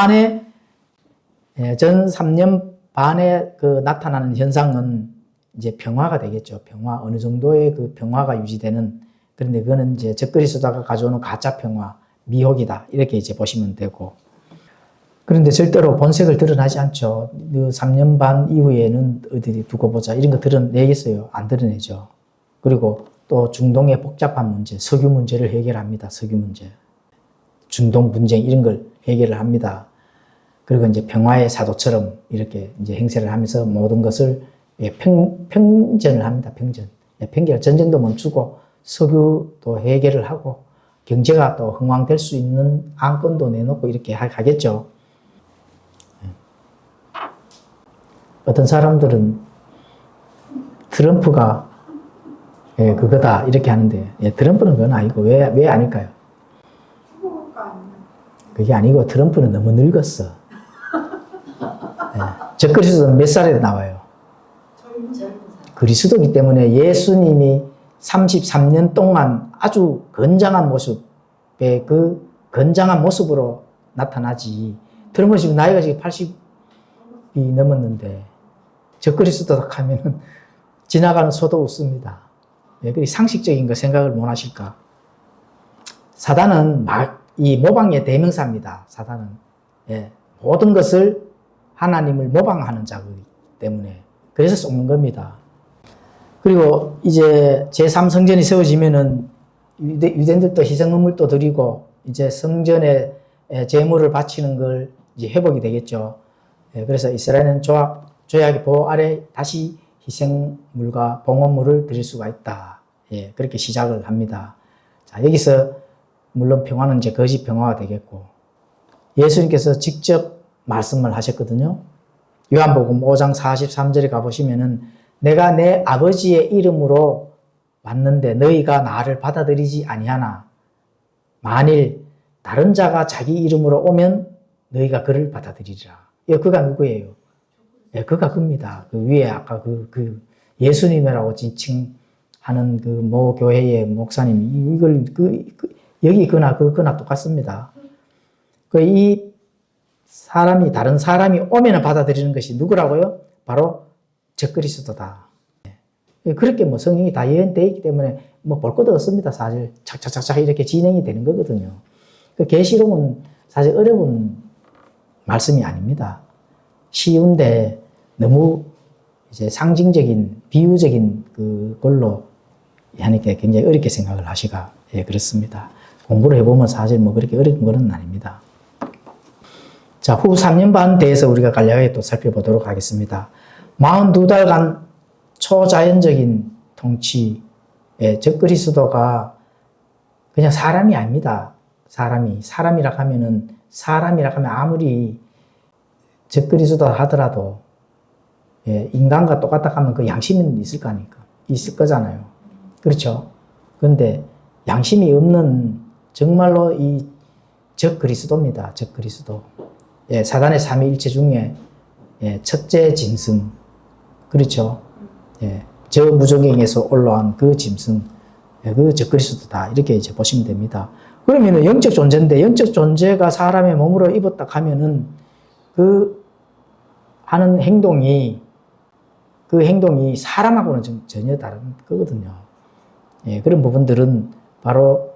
반에 그 나타나는 현상은 이제 평화가 되겠죠. 평화, 어느 정도의 그 평화가 유지되는. 그런데 그거는 이제 적그리스도가 가져오는 가짜 평화, 미혹이다. 이렇게 이제 보시면 되고. 그런데 절대로 본색을 드러나지 않죠. 그 3년 반 이후에는 어디 두고 보자. 이런 거 드러내겠어요? 안 드러내죠. 그리고 또 중동의 복잡한 문제, 석유 문제를 해결합니다. 석유 문제. 중동 분쟁 이런 걸 해결을 합니다. 그리고 이제 평화의 사도처럼 이렇게 이제 행세를 하면서 모든 것을 평전을 합니다. 평전. 전쟁도 멈추고 석유도 해결을 하고 경제가 또 흥왕될 수 있는 안건도 내놓고 이렇게 하겠죠. 어떤 사람들은 트럼프가 그거다 이렇게 하는데 트럼프는 그건 아니고 왜 아닐까요? 그게 아니고 트럼프는 너무 늙었어. 적그리스도는 몇 살에 나와요? 그리스도이기 때문에 예수님이 33년 동안 아주 건장한 모습의 그 건장한 모습으로 나타나지. 트럼프는 지금 나이가 지금 80이 넘었는데 적그리스도다 하면은 지나가는 소도 웃습니다. 왜 그리 상식적인 거 생각을 못 하실까? 사단은 이 모방의 대명사입니다. 사단은 모든 것을 하나님을 모방하는 자이기 때문에 그래서 속는 겁니다. 그리고 이제 제3성전이 세워지면은 유대인들도 희생 의물도 드리고 이제 성전에 제물을 바치는 걸 이제 회복이 되겠죠. 그래서 이스라엘은 조약의 보호 아래 다시 희생물과 봉헌물을 드릴 수가 있다. 그렇게 시작을 합니다. 자, 여기서 물론 평화는 이제 거짓 평화가 되겠고 예수님께서 직접 말씀을 하셨거든요. 요한복음 5장 43절에 가보시면은 내가 내 아버지의 이름으로 왔는데 너희가 나를 받아들이지 아니하나 만일 다른 자가 자기 이름으로 오면 너희가 그를 받아들이리라. 그가 누구예요? 그가 그입니다. 그 위에 아까 그 예수님이라고 지칭하는 그 모 교회의 목사님 이걸 여기 그나 똑같습니다. 이 사람이 다른 사람이 오면 받아들이는 것이 누구라고요? 바로 적그리스도다. 그렇게 뭐 성경이 다 예언되어 있기 때문에 뭐 볼 것도 없습니다. 사실 착착착착 이렇게 진행이 되는 거거든요. 그 계시록은 사실 어려운 말씀이 아닙니다. 쉬운데 너무 이제 상징적인 비유적인 그걸로 하니까 굉장히 어렵게 생각을 하시가 그렇습니다. 공부를 해보면 사실 뭐 그렇게 어려운 거는 아닙니다. 자, 후 3년 반 대해서 우리가 간략하게 또 살펴보도록 하겠습니다. 42달간 초자연적인 통치의 적그리스도가 그냥 사람이 아닙니다. 사람이라 하면 아무리 적그리스도 하더라도 인간과 똑같다 하면 그 양심은 있을 거잖아요. 그렇죠? 그런데 양심이 없는 정말로 이 적그리스도입니다. 적그리스도. 사단의 삼위일체 중에 첫째 짐승. 그렇죠? 저 무적행에서 올라온 그 짐승. 그 적그리스도다. 이렇게 이제 보시면 됩니다. 그러면은 영적 존재인데 영적 존재가 사람의 몸으로 입었다 하면은 그 하는 행동이 사람하고는 전혀 다른 거거든요. 그런 부분들은 바로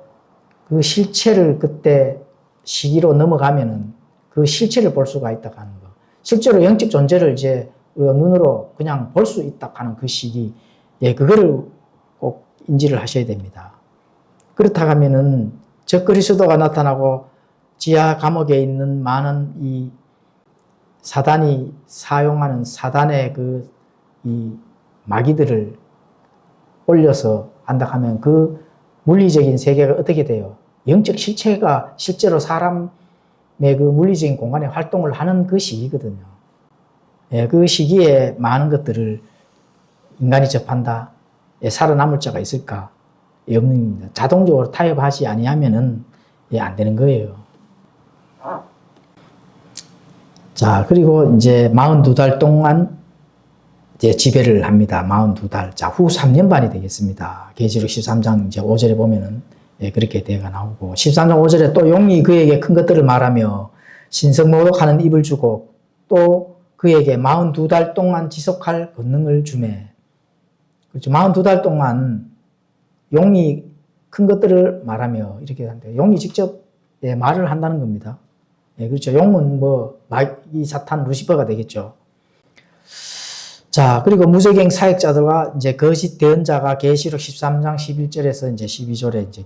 그 실체를 그때 시기로 넘어가면은 그 실체를 볼 수가 있다 하는 거. 실제로 영적 존재를 이제 우리가 눈으로 그냥 볼 수 있다 하는 그 시기. 그거를 꼭 인지를 하셔야 됩니다. 그렇다 하면은 적그리스도가 나타나고 지하 감옥에 있는 많은 이 사단이 사용하는 사단의 이 마귀들을 올려서 한다 하면 그 물리적인 세계가 어떻게 돼요? 영적 실체가 실제로 사람의 그 물리적인 공간에 활동을 하는 그 시기거든요. 그 시기에 많은 것들을 인간이 접한다. 살아남을 자가 있을까? 없는 겁니다. 자동적으로 타협하지 아니하면은 안 되는 거예요. 자, 그리고 이제 42달 동안 이제 지배를 합니다. 42달. 자, 후 3년 반이 되겠습니다. 계시록 13장 이제 5절에 보면은 그렇게 대가 나오고 13장 5절에 또 용이 그에게 큰 것들을 말하며 신성모독하는 입을 주고 또 그에게 42달 동안 지속할 권능을 주매. 그렇죠. 42달 동안 용이 큰 것들을 말하며 이렇게 하는데 용이 직접 말을 한다는 겁니다. 그렇죠. 용은 이 사탄 루시퍼가 되겠죠. 자, 그리고 무적행 사역자들과 이제 거짓 대언자가 계시록 13장 11절에서 이제 12절에 이제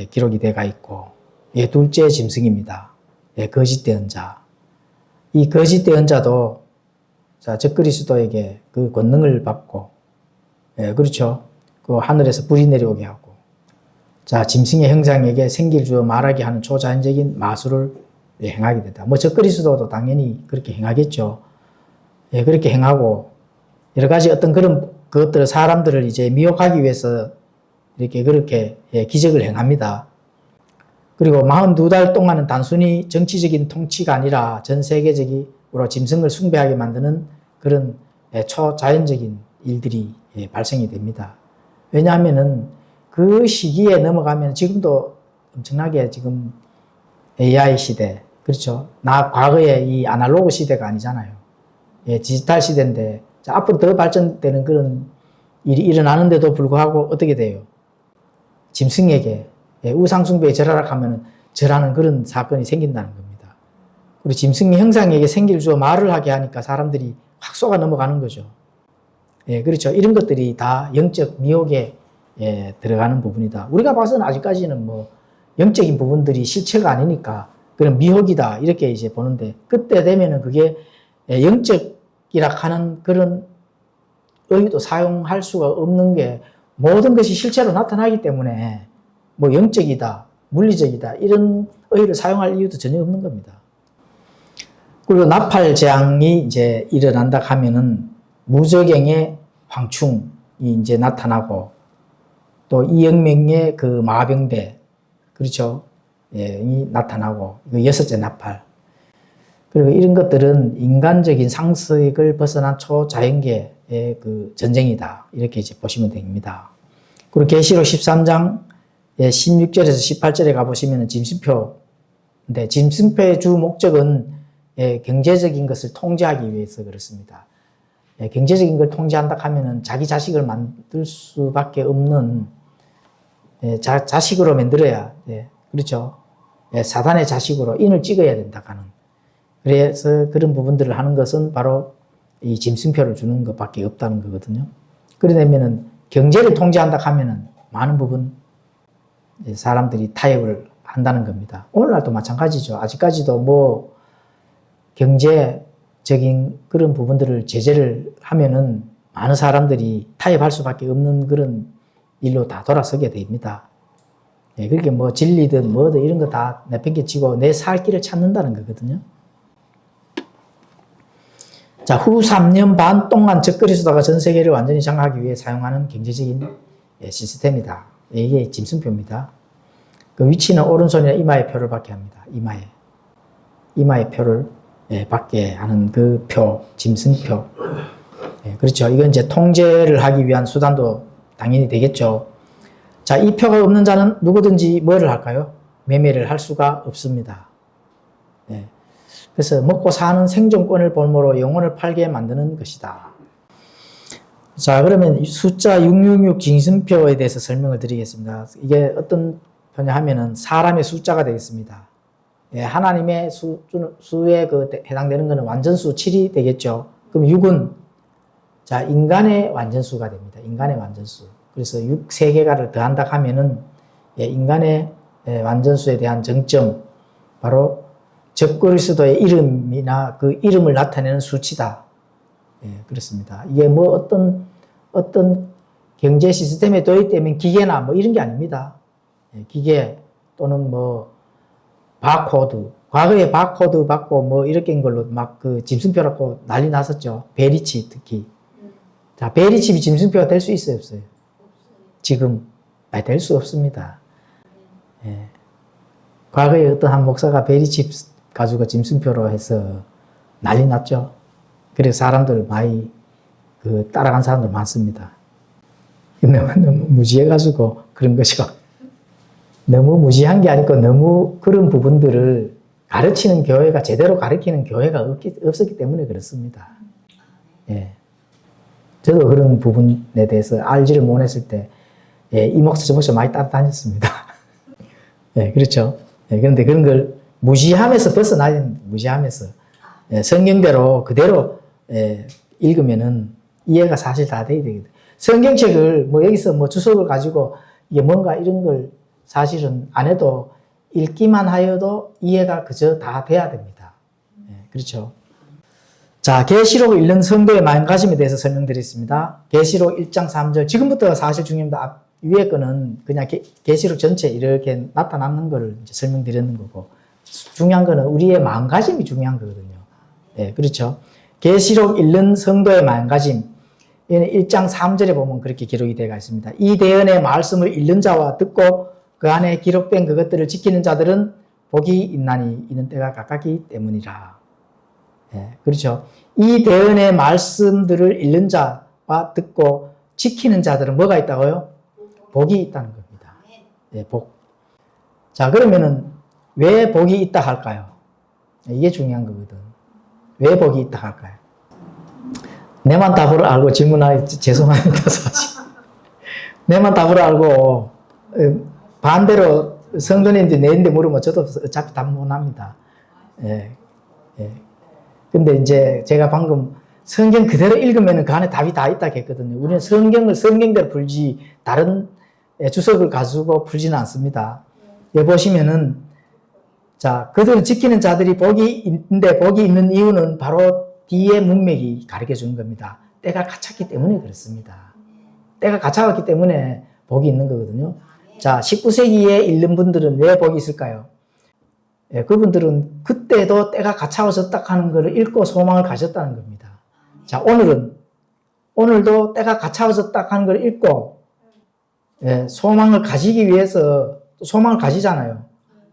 기록이 돼가 있고, 둘째 짐승입니다. 거짓 대언자. 이 거짓 대언자도 자, 적그리스도에게 그 권능을 받고, 그렇죠. 그 하늘에서 불이 내려오게 하고, 자, 짐승의 형상에게 생기를 주어 말하게 하는 초자연적인 마술을 행하게 된다. 적그리스도도 당연히 그렇게 행하겠죠. 그렇게 행하고, 여러 가지 어떤 그런 것들을 사람들을 이제 미혹하기 위해서 그렇게 기적을 행합니다. 그리고 42달 동안은 단순히 정치적인 통치가 아니라 전 세계적으로 짐승을 숭배하게 만드는 그런 초자연적인 일들이 발생이 됩니다. 왜냐하면은 그 시기에 넘어가면 지금도 엄청나게 지금 AI 시대, 그렇죠. 과거에 이 아날로그 시대가 아니잖아요. 디지털 시대인데, 자, 앞으로 더 발전되는 그런 일이 일어나는데도 불구하고 어떻게 돼요? 짐승에게 우상숭배에 절하라 하면 절하는 그런 사건이 생긴다는 겁니다. 그리고 짐승의 형상에게 생기를 주어 말을 하게 하니까 사람들이 확 쏘가 넘어가는 거죠. 그렇죠. 이런 것들이 다 영적 미혹에 들어가는 부분이다. 우리가 봐서는 아직까지는 영적인 부분들이 실체가 아니니까 그런 미혹이다 이렇게 이제 보는데, 그때 되면은 그게 영적이라 하는 그런 의도 사용할 수가 없는 게 모든 것이 실체로 나타나기 때문에 영적이다, 물리적이다 이런 의를 사용할 이유도 전혀 없는 겁니다. 그리고 나팔 재앙이 이제 일어난다 하면은 무적행의 황충이 이제 나타나고 또 이영명의 그 마병대, 그렇죠. 이 나타나고, 이거 여섯째 나팔. 그리고 이런 것들은 인간적인 상식을 벗어난 초자연계의 그 전쟁이다. 이렇게 이제 보시면 됩니다. 그리고 계시록 13장 16절에서 18절에 가보시면 짐승표인데, 짐승표의 주 목적은 경제적인 것을 통제하기 위해서 그렇습니다. 경제적인 걸 통제한다 하면은 자기 자식을 만들 수밖에 없는 자식으로 만들어야, 그렇죠. 사단의 자식으로 인을 찍어야 된다 하는. 그래서 그런 부분들을 하는 것은 바로 이 짐승표를 주는 것밖에 없다는 거거든요. 그러려면은 경제를 통제한다 하면은 많은 부분 사람들이 타협을 한다는 겁니다. 오늘날도 마찬가지죠. 아직까지도 경제적인 그런 부분들을 제재를 하면은 많은 사람들이 타협할 수밖에 없는 그런 일로 다 돌아서게 됩니다. 그렇게 진리든 뭐든 이런 거 다 내팽개치고 내 살 길을 찾는다는 거거든요. 자, 후 3년 반 동안 적그리스도가 전 세계를 완전히 장악하기 위해 사용하는 경제적인 시스템이다. 이게 짐승표입니다. 그 위치는 오른손이나 이마의 표를 받게 합니다. 이마의 표를 받게 하는 그 표, 짐승표. 그렇죠. 이건 이제 통제를 하기 위한 수단도 당연히 되겠죠. 자, 이 표가 없는 자는 누구든지 뭐를 할까요? 매매를 할 수가 없습니다. 그래서 먹고 사는 생존권을 볼모로 영혼을 팔게 만드는 것이다. 자, 그러면 숫자 666 짐승표에 대해서 설명을 드리겠습니다. 이게 어떤 표냐 하면은 사람의 숫자가 되겠습니다. 하나님의 수에 해당되는 것은 완전수 7이 되겠죠. 그럼 6은 자, 인간의 완전수가 됩니다. 인간의 완전수. 그래서 6 세개가를 더한다 하면은 인간의 완전수에 대한 정점, 바로 적그리스도의 이름이나 그 이름을 나타내는 수치다. 그렇습니다. 이게 어떤 경제 시스템에 도입되면 기계나 이런 게 아닙니다. 기계 또는 바코드 과거에 바코드 받고 뭐 이렇게 한 걸로 막 그 짐승표라고 난리 났었죠. 베리칩 특히. 자, 베리칩이 짐승표가 될 수 있어요, 없어요? 지금 될 수 없습니다. 예. 과거에 어떤 한 목사가 베리칩 가지고 짐승표로 해서 난리 났죠. 그래서 사람들 많이 따라간 사람들 많습니다. 너무 무지해가지고 그런 것이고, 너무 무지한 게 아니고 너무 그런 부분들을 가르치는 교회가, 제대로 가르치는 교회가 없었기 때문에 그렇습니다. 예. 저도 그런 부분에 대해서 알지를 못했을 때, 예, 이 목사 저 목사 많이 따라다녔습니다. 예, 그렇죠. 예, 그런데 그런 걸 무시하면서 벗어나야 됩니다. 무시하면서. 예, 성경대로 그대로 읽으면은 이해가 사실 다 돼야 되거든요. 성경책을 뭐 여기서 뭐 주석을 가지고 이게 뭔가 이런 걸 사실은 안 해도 읽기만 하여도 이해가 그저 다 돼야 됩니다. 예, 그렇죠. 자, 계시록을 읽는 성도의 마음가짐에 대해서 설명드리겠습니다. 계시록 1장 3절. 지금부터 사실 중요합니다. 위에 거는 그냥 계시록 전체 이렇게 나타나는 거를 이제 설명드리는 거고, 중요한 거는 우리의 마음가짐이 중요한 거거든요. 예, 그렇죠. 계시록 읽는 성도의 마음가짐. 1장 3절에 보면 그렇게 기록이 되어 있습니다. 이 대언의 말씀을 읽는 자와 듣고 그 안에 기록된 그것들을 지키는 자들은 복이 있나니 이는 때가 가깝기 때문이라. 예, 그렇죠. 이 대언의 말씀들을 읽는 자와 듣고 지키는 자들은 뭐가 있다고요? 복이 있다는 겁니다. 예, 복. 자, 그러면은 왜 복이 있다 할까요? 이게 중요한 거거든. 왜 복이 있다 할까요? 내만 답을 알고 질문하기 죄송합니다, 사실. 내만 답을 알고 반대로 성도님들 내인데 물으면 저도 어차피 답 못합니다. 예, 예. 근데 이제 제가 방금 성경 그대로 읽으면 그 안에 답이 다 있다 했거든요. 우리는 성경을 성경대로 풀지 다른 주석을 가지고 풀지는 않습니다. 여기 보시면은, 자, 그들을 지키는 자들이 복이 있는데 복이 있는 이유는 바로 뒤에 문맥이 가르쳐 주는 겁니다. 때가 갇혔기 때문에 그렇습니다. 때가 갇혀갔기 때문에 복이 있는 거거든요. 자, 19세기에 읽는 분들은 왜 복이 있을까요? 예, 그분들은 그때도 때가 갇혀졌다 하는 것을 읽고 소망을 가졌다는 겁니다. 자, 오늘도 때가 갇혀졌다 하는 걸 읽고, 예, 소망을 가지기 위해서, 소망을 가지잖아요.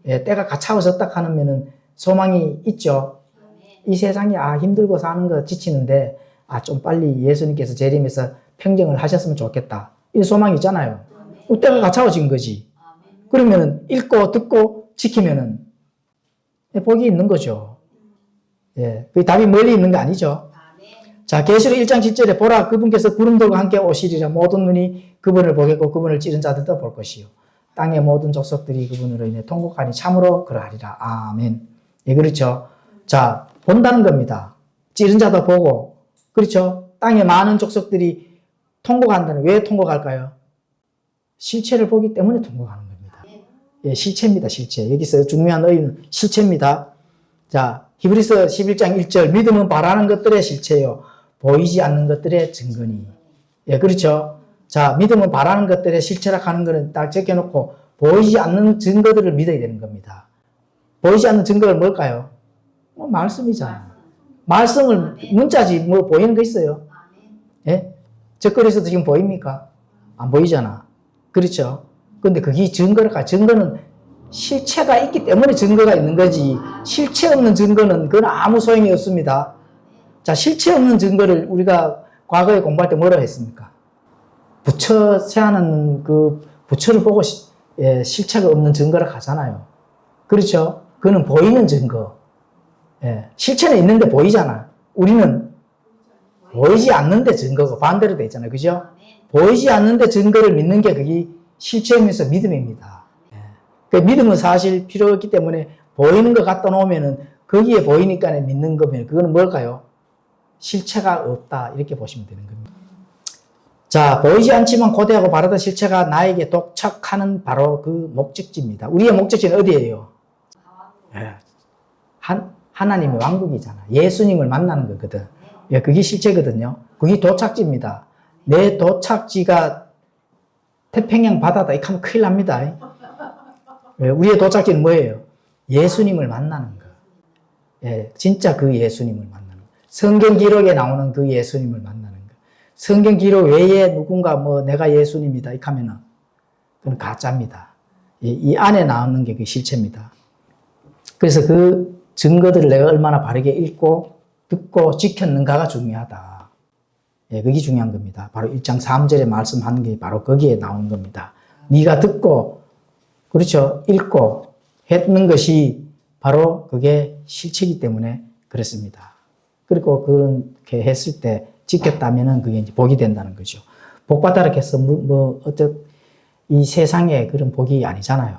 예, 때가 갇혀졌다 하면은 소망이 있죠. 이 세상이 힘들고 사는 거 지치는데, 좀 빨리 예수님께서 재림해서 평정을 하셨으면 좋겠다. 이 소망이 있잖아요. 때가 갇혀진 거지. 그러면은 읽고 듣고 지키면은 복이 있는 거죠. 예, 그 답이 멀리 있는 거 아니죠. 자, 계시록 1장 7절에 보라 그분께서 구름들과 함께 오시리라 모든 눈이 그분을 보겠고 그분을 찌른 자들도 볼 것이요 땅의 모든 족속들이 그분으로 인해 통곡하니 참으로 그러하리라. 아멘. 예, 그렇죠. 자, 본다는 겁니다. 찌른 자도 보고, 그렇죠. 땅의 많은 족속들이 통곡한다는, 왜 통곡할까요? 실체를 보기 때문에 통곡하는 겁니다. 예, 실체입니다, 실체. 여기서 중요한 의미는 실체입니다. 자, 히브리서 11장 1절, 믿음은 바라는 것들의 실체요, 보이지 않는 것들의 증거니. 예, 그렇죠. 자, 믿음은 바라는 것들의 실체라 하는 것은 딱 적혀놓고, 보이지 않는 증거들을 믿어야 되는 겁니다. 보이지 않는 증거가 뭘까요? 말씀이잖아요. 말씀을, 문자지, 뭐 보이는 거 있어요? 예? 적거리에서도 지금 보입니까? 안 보이잖아. 그렇죠. 근데 그게 증거랄까? 증거는 실체가 있기 때문에 증거가 있는 거지. 실체 없는 증거는 그건 아무 소용이 없습니다. 자, 실체 없는 증거를 우리가 과거에 공부할 때 뭐라고 했습니까? 부처 세하는 그 부처를 보고 실체가 없는 증거를 하잖아요. 그렇죠? 그거는 보이는 증거. 예, 실체는 있는데 보이잖아. 우리는 보이지 않는데 증거고 반대로 돼 있잖아요. 그죠? 보이지 않는데 증거를 믿는 게 그게 실체이면서 믿음입니다. 예. 그 믿음은 사실 필요 없기 때문에 보이는 거 갖다 놓으면은 거기에 보이니까 믿는 거면 그거는 뭘까요? 실체가 없다. 이렇게 보시면 되는 겁니다. 자, 보이지 않지만 고대하고 바르다 실체가 나에게 도착하는 바로 그 목적지입니다. 우리의 목적지는 어디예요? 예. 하나님의 왕국이잖아. 예수님을 만나는 거거든. 예, 그게 실체거든요. 그게 도착지입니다. 내 도착지가 태평양 바다다. 이렇게 하면 큰일 납니다. 예, 우리의 도착지는 뭐예요? 예수님을 만나는 거. 예, 진짜 그 예수님을 만나는 거예요. 성경 기록에 나오는 그 예수님을 만나는 거예요. 성경 기록 외에 누군가 뭐 내가 예수님이다 이렇게 하면은 그건 가짜입니다. 이 안에 나오는 게 그 실체입니다. 그래서 그 증거들을 내가 얼마나 바르게 읽고 듣고 지켰는가가 중요하다. 예, 그게 중요한 겁니다. 바로 1장 3절에 말씀하는 게 바로 거기에 나오는 겁니다. 네가 듣고 그렇죠. 읽고 했는 것이 바로 그게 실체이기 때문에 그렇습니다. 그리고 그렇게 했을 때 지켰다면은 그게 이제 복이 된다는 거죠. 복 받아라 해서 이 세상에 그런 복이 아니잖아요.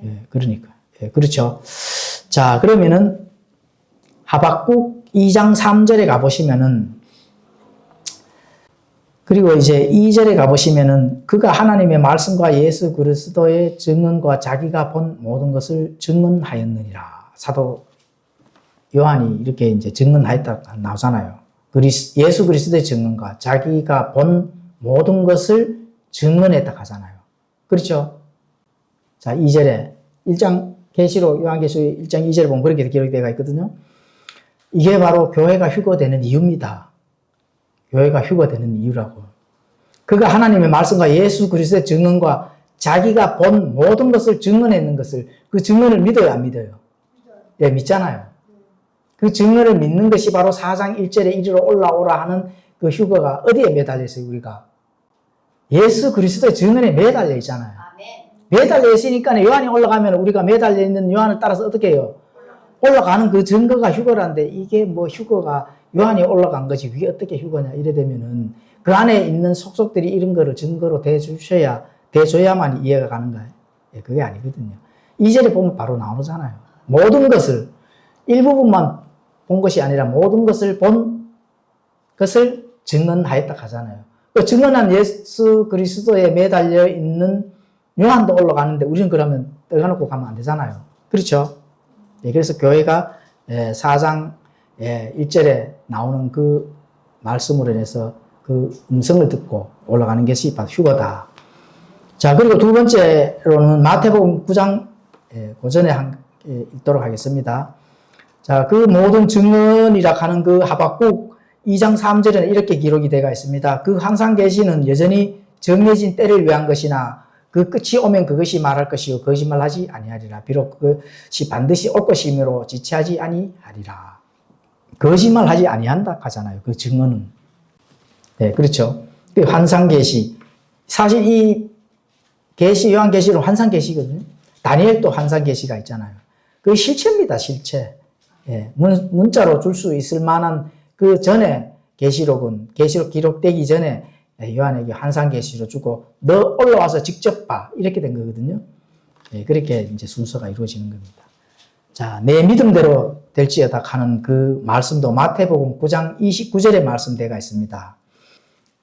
예, 그러니까. 예, 그렇죠. 자, 그러면은 하박국 2장 3절에 가보시면은 그리고 이제 2절에 가보시면은 그가 하나님의 말씀과 예수 그리스도의 증언과 자기가 본 모든 것을 증언하였느니라. 사도 요한이 이렇게 이제 증언하였다 나오잖아요. 예수 그리스도의 증언과 자기가 본 모든 것을 증언했다 하잖아요. 그렇죠? 자, 2절에 1장 계시록 요한계시록 1장 2절에 보면 그렇게 기록되어 있거든요. 이게 바로 교회가 휴거되는 이유입니다. 교회가 휴거되는 이유라고. 그가 하나님의 말씀과 예수 그리스도의 증언과 자기가 본 모든 것을 증언했는 것을 그 증언을 믿어요, 안 믿어요? 예, 믿잖아요. 그 증언을 믿는 것이 바로 4장 1절에 이리로 올라오라 하는 그 휴거가 어디에 매달려 있어요, 우리가? 예수 그리스도의 증언에 매달려 있잖아요. 매달려 있으니까 요한이 올라가면 우리가 매달려 있는 요한을 따라서 어떻게 해요? 올라가는 그 증거가 휴거라는데 이게 뭐 휴거가 요한이 올라간 거지 그게 어떻게 휴거냐 이래 되면은 그 안에 있는 속속들이 이런 거를 증거로 대줘야만 이해가 가는 거예요. 예, 그게 아니거든요. 2절에 보면 바로 나오잖아요. 모든 것을 일부분만 본 것이 아니라 모든 것을 본 것을 증언하였다 하잖아요. 그 증언한 예수 그리스도에 매달려 있는 요한도 올라가는데 우리는 그러면 떠나놓고 가면 안 되잖아요. 그렇죠? 예, 그래서 교회가 4장 1절에 나오는 그 말씀으로 인해서 그 음성을 듣고 올라가는 것이 바로 휴거다. 자, 그리고 두 번째로는 마태복음 9장 그 전에 읽도록 하겠습니다. 자, 그 모든 증언이라 하는 그 하박국 2장 3절에는 이렇게 기록이 되어 있습니다. 그 항상 계시는 여전히 정해진 때를 위한 것이나 그 끝이 오면 그것이 말할 것이요 거짓말하지 아니하리라. 비록 그것이 반드시 올 것이므로 지체하지 아니하리라. 거짓말하지 아니한다 하잖아요. 그 증언은. 네, 그렇죠. 그 환상 계시. 사실 이 계시 요한계시는 환상 계시거든요. 다니엘도 환상 계시가 있잖아요. 그 실체입니다. 실체. 예, 문자로 줄 수 있을 만한 그 전에 계시록 기록되기 전에 요한에게 환상 계시로 주고 너 올라와서 직접 봐 이렇게 된 거거든요. 예, 그렇게 이제 순서가 이루어지는 겁니다. 자, 내 믿음대로 될지어다 하는 그 말씀도 마태복음 9장 29절에 말씀되어 있습니다.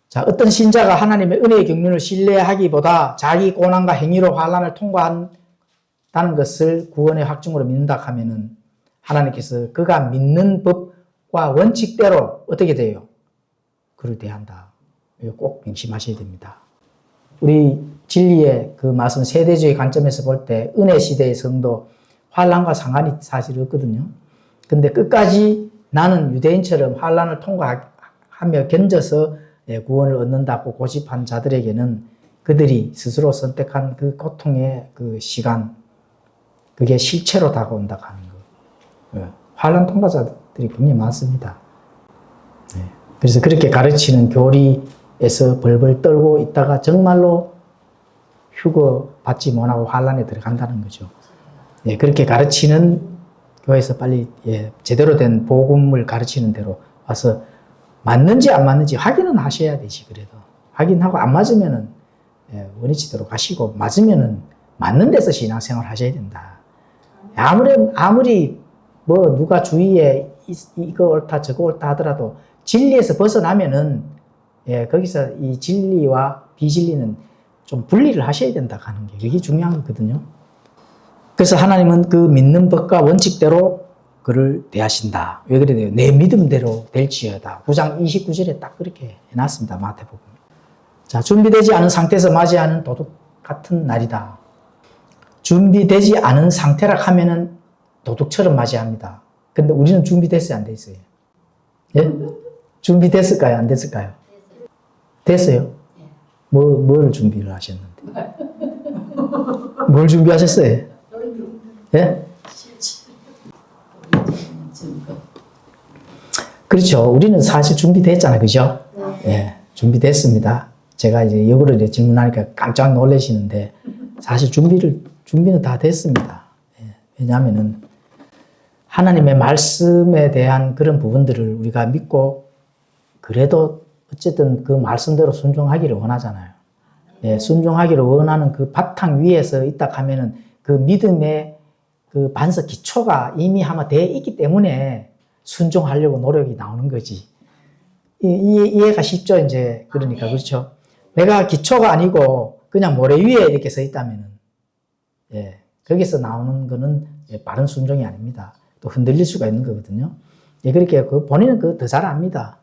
자, 어떤 신자가 하나님의 은혜의 경륜을 신뢰하기보다 자기 고난과 행위로 환난을 통과한다는 것을 구원의 확증으로 믿는다 하면은 하나님께서 그가 믿는 법과 원칙대로 어떻게 돼요? 그를 대한다. 이거 꼭 명심하셔야 됩니다. 우리 진리의 그 말씀 세대주의 관점에서 볼 때 은혜 시대의 성도 환난과 상관이 사실 없거든요. 근데 끝까지 나는 유대인처럼 환난을 통과하며 견뎌서 구원을 얻는다고 고집한 자들에게는 그들이 스스로 선택한 그 고통의 그 시간, 그게 실체로 다가온다 하는 거. 환난 통과자들이 굉장히 많습니다. 그래서 그렇게 가르치는 교리에서 벌벌 떨고 있다가 정말로 휴거 받지 못하고 환난에 들어간다는 거죠. 그렇게 가르치는 교회에서 빨리 제대로 된 복음을 가르치는 대로 와서 맞는지 안 맞는지 확인은 하셔야 되지. 그래도 확인하고 안 맞으면은 원위치도록 하시고 맞으면은 맞는 데서 신앙생활 하셔야 된다. 아무리 뭐 누가 주위에 이거 옳다 저거 옳다 하더라도 진리에서 벗어나면은 거기서 이 진리와 비진리는 좀 분리를 하셔야 된다 하는 게 그게 중요한 거거든요. 그래서 하나님은 그 믿는 법과 원칙대로 그를 대하신다. 왜 그래요? 내 믿음대로 될지어다. 9장 29절에 딱 그렇게 해놨습니다. 마태복음. 자, 준비되지 않은 상태에서 맞이하는 도둑 같은 날이다. 준비되지 않은 상태라 하면은 도둑처럼 맞이합니다. 근데 우리는 준비됐어요, 안 됐어요? 예? 준비됐을까요, 안 됐을까요? 됐어요? 뭐를 준비를 하셨는데? 뭘 준비하셨어요? 예? 그렇죠. 우리는 사실 준비됐잖아요. 그죠? 예, 준비됐습니다. 제가 이제 역으로 이제 질문하니까 깜짝 놀라시는데, 사실 준비는 다 됐습니다. 예, 왜냐하면은, 하나님의 말씀에 대한 그런 부분들을 우리가 믿고, 그래도 어쨌든 그 말씀대로 순종하기를 원하잖아요. 예, 순종하기를 원하는 그 바탕 위에서 있다 하면은 그 믿음의 그 반석 기초가 이미 아마 돼 있기 때문에 순종하려고 노력이 나오는 거지. 이해가 쉽죠, 이제. 그러니까, 그렇죠. 내가 기초가 아니고 그냥 모래 위에 이렇게 서 있다면은, 예, 거기서 나오는 거는 바른 순종이 아닙니다. 또 흔들릴 수가 있는 거거든요. 예, 그렇게 본인은 더 잘 압니다.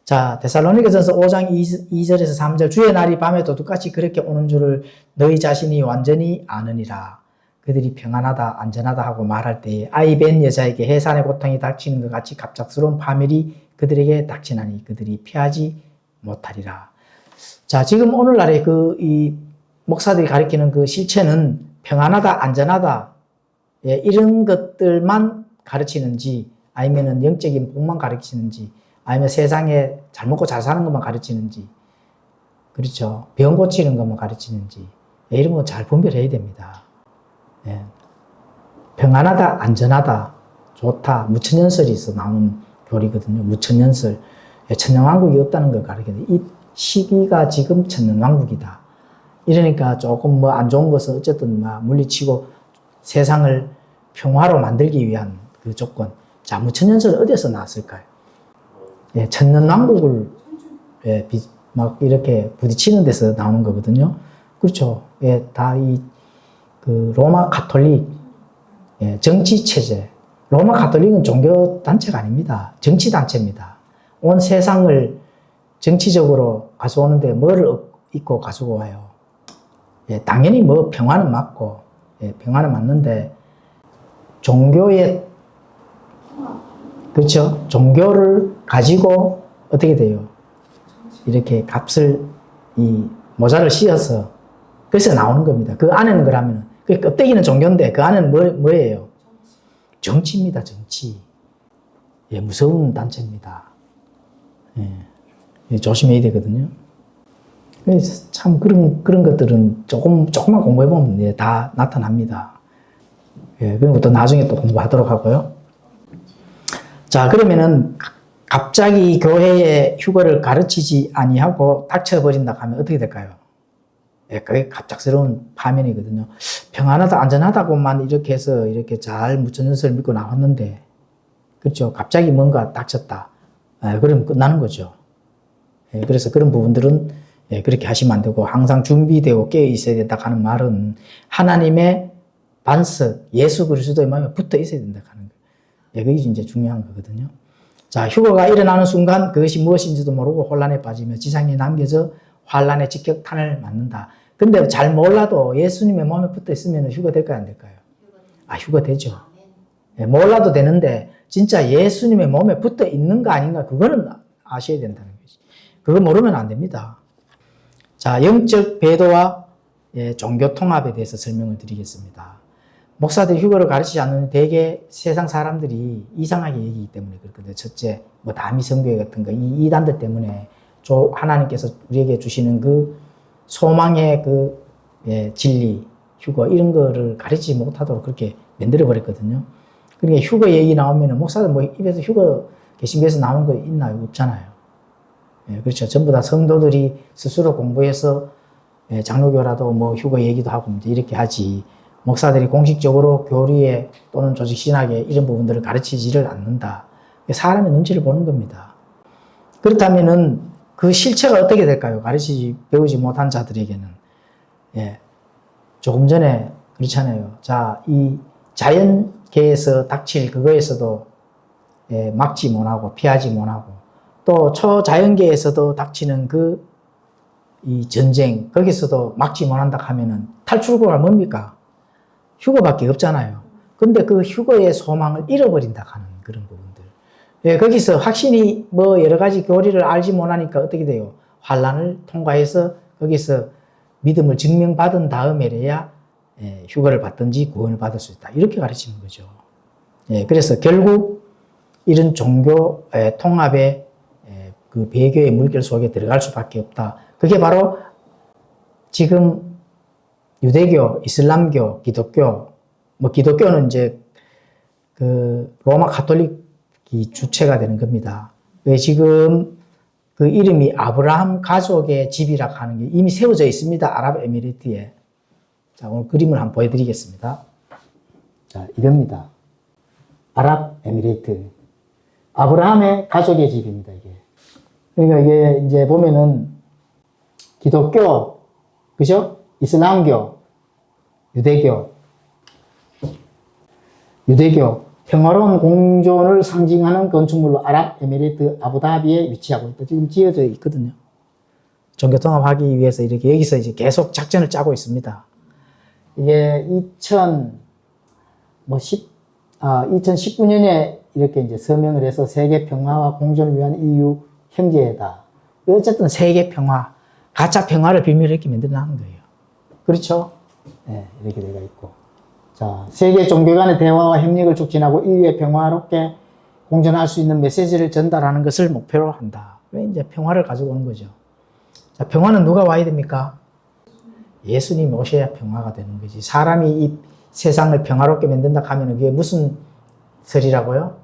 자, 데살로니가전서 5장 2절에서 3절 주의 날이 밤에 도둑같이 그렇게 오는 줄을 너희 자신이 완전히 아느니라. 그들이 평안하다 안전하다 하고 말할 때에 아이 뵌 여자에게 해산의 고통이 닥치는 것 같이 갑작스러운 파멸이 그들에게 닥치나니 그들이 피하지 못하리라. 자, 지금 오늘날의 이 목사들이 가리키는 그 실체는 평안하다 안전하다, 예, 이런 것들만 가르치는지, 아니면은 영적인 복만 가르치는지, 아니면 세상에 잘 먹고 잘 사는 것만 가르치는지, 그렇죠. 병 고치는 것만 가르치는지, 예, 이런 거 잘 분별해야 됩니다. 예. 평안하다, 안전하다, 좋다, 무천연설에서 나오는 교리거든요. 무천연설. 예, 천년왕국이 없다는 걸 가르치는데, 이 시기가 지금 천년왕국이다. 이러니까 조금 뭐 안 좋은 것은 어쨌든 막 물리치고 세상을 평화로 만들기 위한 그 조건. 자, 무천연설 어디에서 나왔을까요? 예, 천년왕국을, 예, 막 이렇게 부딪히는 데서 나오는 거거든요. 그렇죠. 예, 다 로마 가톨릭, 예, 정치체제. 로마 가톨릭은 종교단체가 아닙니다. 정치단체입니다. 온 세상을 정치적으로 가져오는데 뭐를 입고 가지고 와요? 예, 당연히 뭐 평화는 맞고, 예, 평화는 맞는데, 종교의, 그렇죠? 종교를 가지고 어떻게 돼요? 이렇게 모자를 씌워서, 그래서 나오는 겁니다. 그 안에는 그러면, 그 껍데기는 종교인데, 그 안에는 뭐예요? 정치입니다, 정치. 예, 무서운 단체입니다. 예, 조심해야 되거든요. 그래서 참 그런 것들은 조금만 공부해보면, 예, 다 나타납니다. 예, 그리고 또 나중에 또 공부하도록 하고요. 자, 그러면은 갑자기 교회에 휴거를 가르치지 아니하고 닥쳐버린다 하면 어떻게 될까요? 예, 그게 갑작스러운 파면이거든요. 평안하다, 안전하다고만 이렇게 해서 이렇게 잘 무천연설을 믿고 나왔는데, 그렇죠. 갑자기 뭔가 닥쳤다. 예, 그러면 끝나는 거죠. 예, 그래서 그런 부분들은, 예, 그렇게 하시면 안 되고, 항상 준비되고 깨어 있어야 된다 하는 말은 하나님의 반석, 예수 그리스도의 마음에 붙어 있어야 된다 하는 거예요. 예, 그게 이제 중요한 거거든요. 자, 휴거가 일어나는 순간 그것이 무엇인지도 모르고 혼란에 빠지며 지상에 남겨져 환란의 직격탄을 맞는다. 근데 잘 몰라도 예수님의 몸에 붙어 있으면 휴거 될까요, 안 될까요? 아, 휴거 되죠. 예, 몰라도 되는데 진짜 예수님의 몸에 붙어 있는 거 아닌가, 그거는 아셔야 된다는 거지. 그거 모르면 안 됩니다. 자, 영적 배도와, 예, 종교 통합에 대해서 설명을 드리겠습니다. 목사들이 휴거를 가르치지 않는 대개 세상 사람들이 이상하게 얘기하기 때문에 그렇거든요. 첫째, 뭐 다미성교회 같은 거, 이 이단들 때문에 하나님께서 우리에게 주시는 그 소망의 예, 진리, 휴거, 이런 거를 가르치지 못하도록 그렇게 만들어버렸거든요. 그러니까 휴거 얘기 나오면 목사들 뭐 입에서 휴거 개신교에서 나오는 거 있나요? 없잖아요. 예, 그렇죠. 전부 다 성도들이 스스로 공부해서, 예, 장로교라도 뭐 휴거 얘기도 하고 이렇게 하지, 목사들이 공식적으로 교리에 또는 조직 신학에 이런 부분들을 가르치지를 않는다. 사람의 눈치를 보는 겁니다. 그렇다면은 그 실체가 어떻게 될까요? 배우지 못한 자들에게는. 예. 조금 전에 그렇잖아요. 자, 이 자연계에서 닥칠 그거에서도, 예, 막지 못하고 피하지 못하고, 또 초자연계에서도 닥치는 이 전쟁, 거기서도 막지 못한다 하면은 탈출구가 뭡니까? 휴거밖에 없잖아요. 근데 그 휴거의 소망을 잃어버린다 하는 그런 부분들. 예, 거기서 확신이 뭐 여러 가지 교리를 알지 못하니까 어떻게 돼요? 환란을 통과해서 거기서 믿음을 증명받은 다음에야 휴거를 받든지 구원을 받을 수 있다. 이렇게 가르치는 거죠. 예, 그래서 결국 이런 종교 통합의 그 배교의 물결 속에 들어갈 수밖에 없다. 그게 바로 지금 유대교, 이슬람교, 기독교, 뭐 기독교는 이제 그 로마 가톨릭이 주체가 되는 겁니다. 왜 지금 그 이름이 아브라함 가족의 집이라 하는 게 이미 세워져 있습니다. 아랍에미리트에. 자, 오늘 그림을 한번 보여드리겠습니다. 자, 이겁니다. 아랍에미리트. 아브라함의 가족의 집입니다, 이게. 그러니까 이게 이제 보면은 기독교, 그죠? 이슬람교, 유대교, 평화로운 공존을 상징하는 건축물로 아랍에미리트 아부다비에 위치하고 있다. 지금 지어져 있거든요. 종교통합하기 위해서 이렇게 여기서 이제 계속 작전을 짜고 있습니다. 이게 2019년에 이렇게 이제 서명을 해서 세계 평화와 공존을 위한 인류 형제다. 어쨌든 세계 평화, 가짜 평화를 빌미로 이렇게 만들어 놨는 거예요. 그렇죠? 네, 이렇게 되어 있고. 자, 세계 종교 간의 대화와 협력을 촉진하고 인류의 평화롭게 공존할 수 있는 메시지를 전달하는 것을 목표로 한다. 왜 이제 평화를 가지고 오는 거죠? 자, 평화는 누가 와야 됩니까? 예수님이 오셔야 평화가 되는 거지. 사람이 이 세상을 평화롭게 만든다 하면 그게 무슨 설이라고요?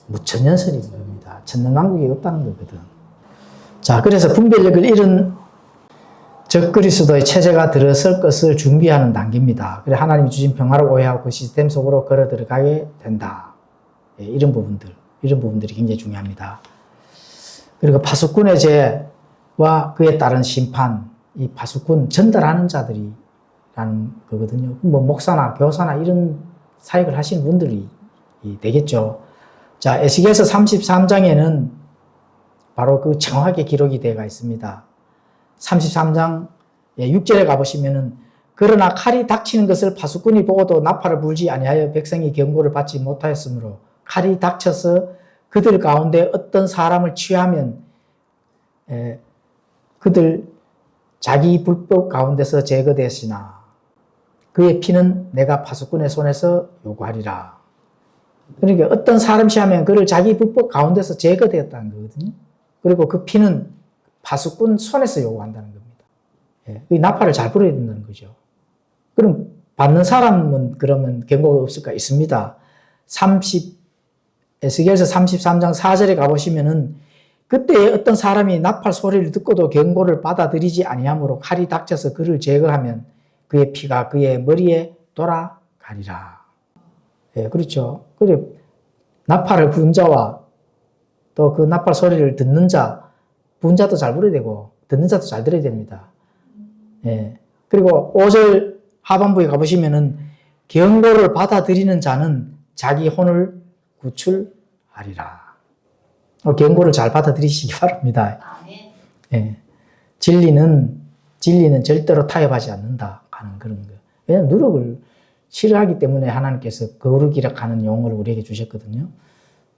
무천년설인 겁니다. 천년왕국이 없다는 거거든. 자, 그래서 분별력을 잃은 적그리스도의 체제가 들어설 것을 준비하는 단계입니다. 그래 하나님이 주신 평화를 오해하고 그 시스템 속으로 걸어 들어가게 된다. 예, 이런 부분들이 굉장히 중요합니다. 그리고 파수꾼의 죄와 그에 따른 심판, 이 파수꾼 전달하는 자들이라는 거거든요. 뭐 목사나 교사나 이런 사역을 하시는 분들이 되겠죠. 자, 에스겔서 33장에는 바로 그 정확하게 기록이 되어 있습니다. 33장 6절에 가보시면은 그러나 칼이 닥치는 것을 파수꾼이 보고도 나팔을 불지 아니하여 백성이 경고를 받지 못하였으므로 칼이 닥쳐서 그들 가운데 어떤 사람을 취하면 그들 자기 불법 가운데서 제거되었으나 그의 피는 내가 파수꾼의 손에서 요구하리라. 그러니까 어떤 사람 취하면 그를 자기 불법 가운데서 제거되었다는 거거든요. 그리고 그 피는 파수꾼 손에서 요구한다는 겁니다. 이 나팔을 잘 불어야 된다는 거죠. 그럼 받는 사람은 그러면 경고가 없을까? 있습니다. 에스겔서 33장 4절에 가보시면은 그때 어떤 사람이 나팔 소리를 듣고도 경고를 받아들이지 아니하므로 칼이 닥쳐서 그를 제거하면 그의 피가 그의 머리에 돌아가리라. 예, 그렇죠. 그래 나팔을 부은 자와 또 그 나팔 소리를 듣는 자, 부은 자도 잘 불어야 되고 듣는 자도 잘 들어야 됩니다. 예. 그리고 5절 하반부에 가보시면은 경고를 받아들이는 자는 자기 혼을 구출하리라. 경고를 잘 받아들이시기 바랍니다. 예. 진리는 절대로 타협하지 않는다 하는 그런 거. 왜냐하면 누룩을 싫어하기 때문에 하나님께서 거룩이라 하는 용어를 우리에게 주셨거든요.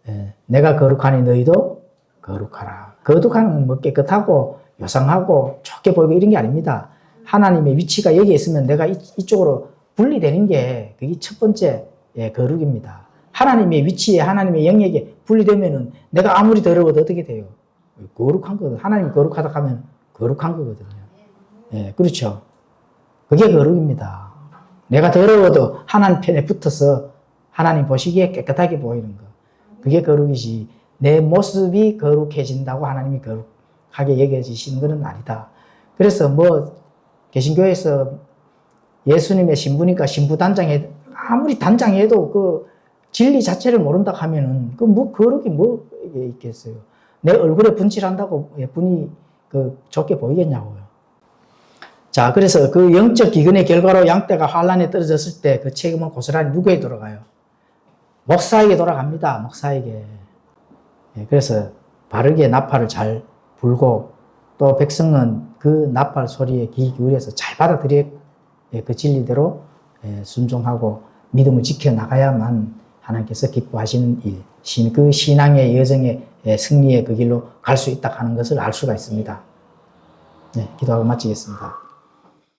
예. 내가 거룩하니 너희도 거룩하라. 거룩하는 건 뭐 깨끗하고 요상하고 좋게 보이고 이런 게 아닙니다. 하나님의 위치가 여기 있으면 내가 이쪽으로 분리되는 게 그게 첫 번째 거룩입니다. 하나님의 위치에 하나님의 영역에 분리되면은 내가 아무리 더러워도 어떻게 돼요? 거룩한 거거든. 하나님이 거룩하다 하면 거룩한 거거든요. 예, 그렇죠. 그게 거룩입니다. 내가 더러워도 하나님 편에 붙어서 하나님 보시기에 깨끗하게 보이는 거. 그게 거룩이지. 내 모습이 거룩해진다고 하나님이 거룩하게 여겨지시는 것은 아니다. 그래서 뭐 개신교에서 예수님의 신부니까 신부단장에 아무리 단장해도 그 진리 자체를 모른다 하면은 그 뭐 거룩이 뭐 있겠어요. 내 얼굴에 분칠한다고 예쁜이 그 좋게 보이겠냐고요. 자, 그래서 그 영적 기근의 결과로 양떼가 환란에 떨어졌을 때 그 책임은 고스란히 누구에게 돌아가요? 목사에게 돌아갑니다. 목사에게. 그래서 바르게 나팔을 잘 불고 또 백성은 그 나팔 소리에 귀 기울여서 잘 받아들여 그 진리대로 순종하고 믿음을 지켜나가야만 하나님께서 기뻐하시는 일, 그 신앙의 여정의 승리의 그 길로 갈 수 있다 하는 것을 알 수가 있습니다. 네, 기도하고 마치겠습니다.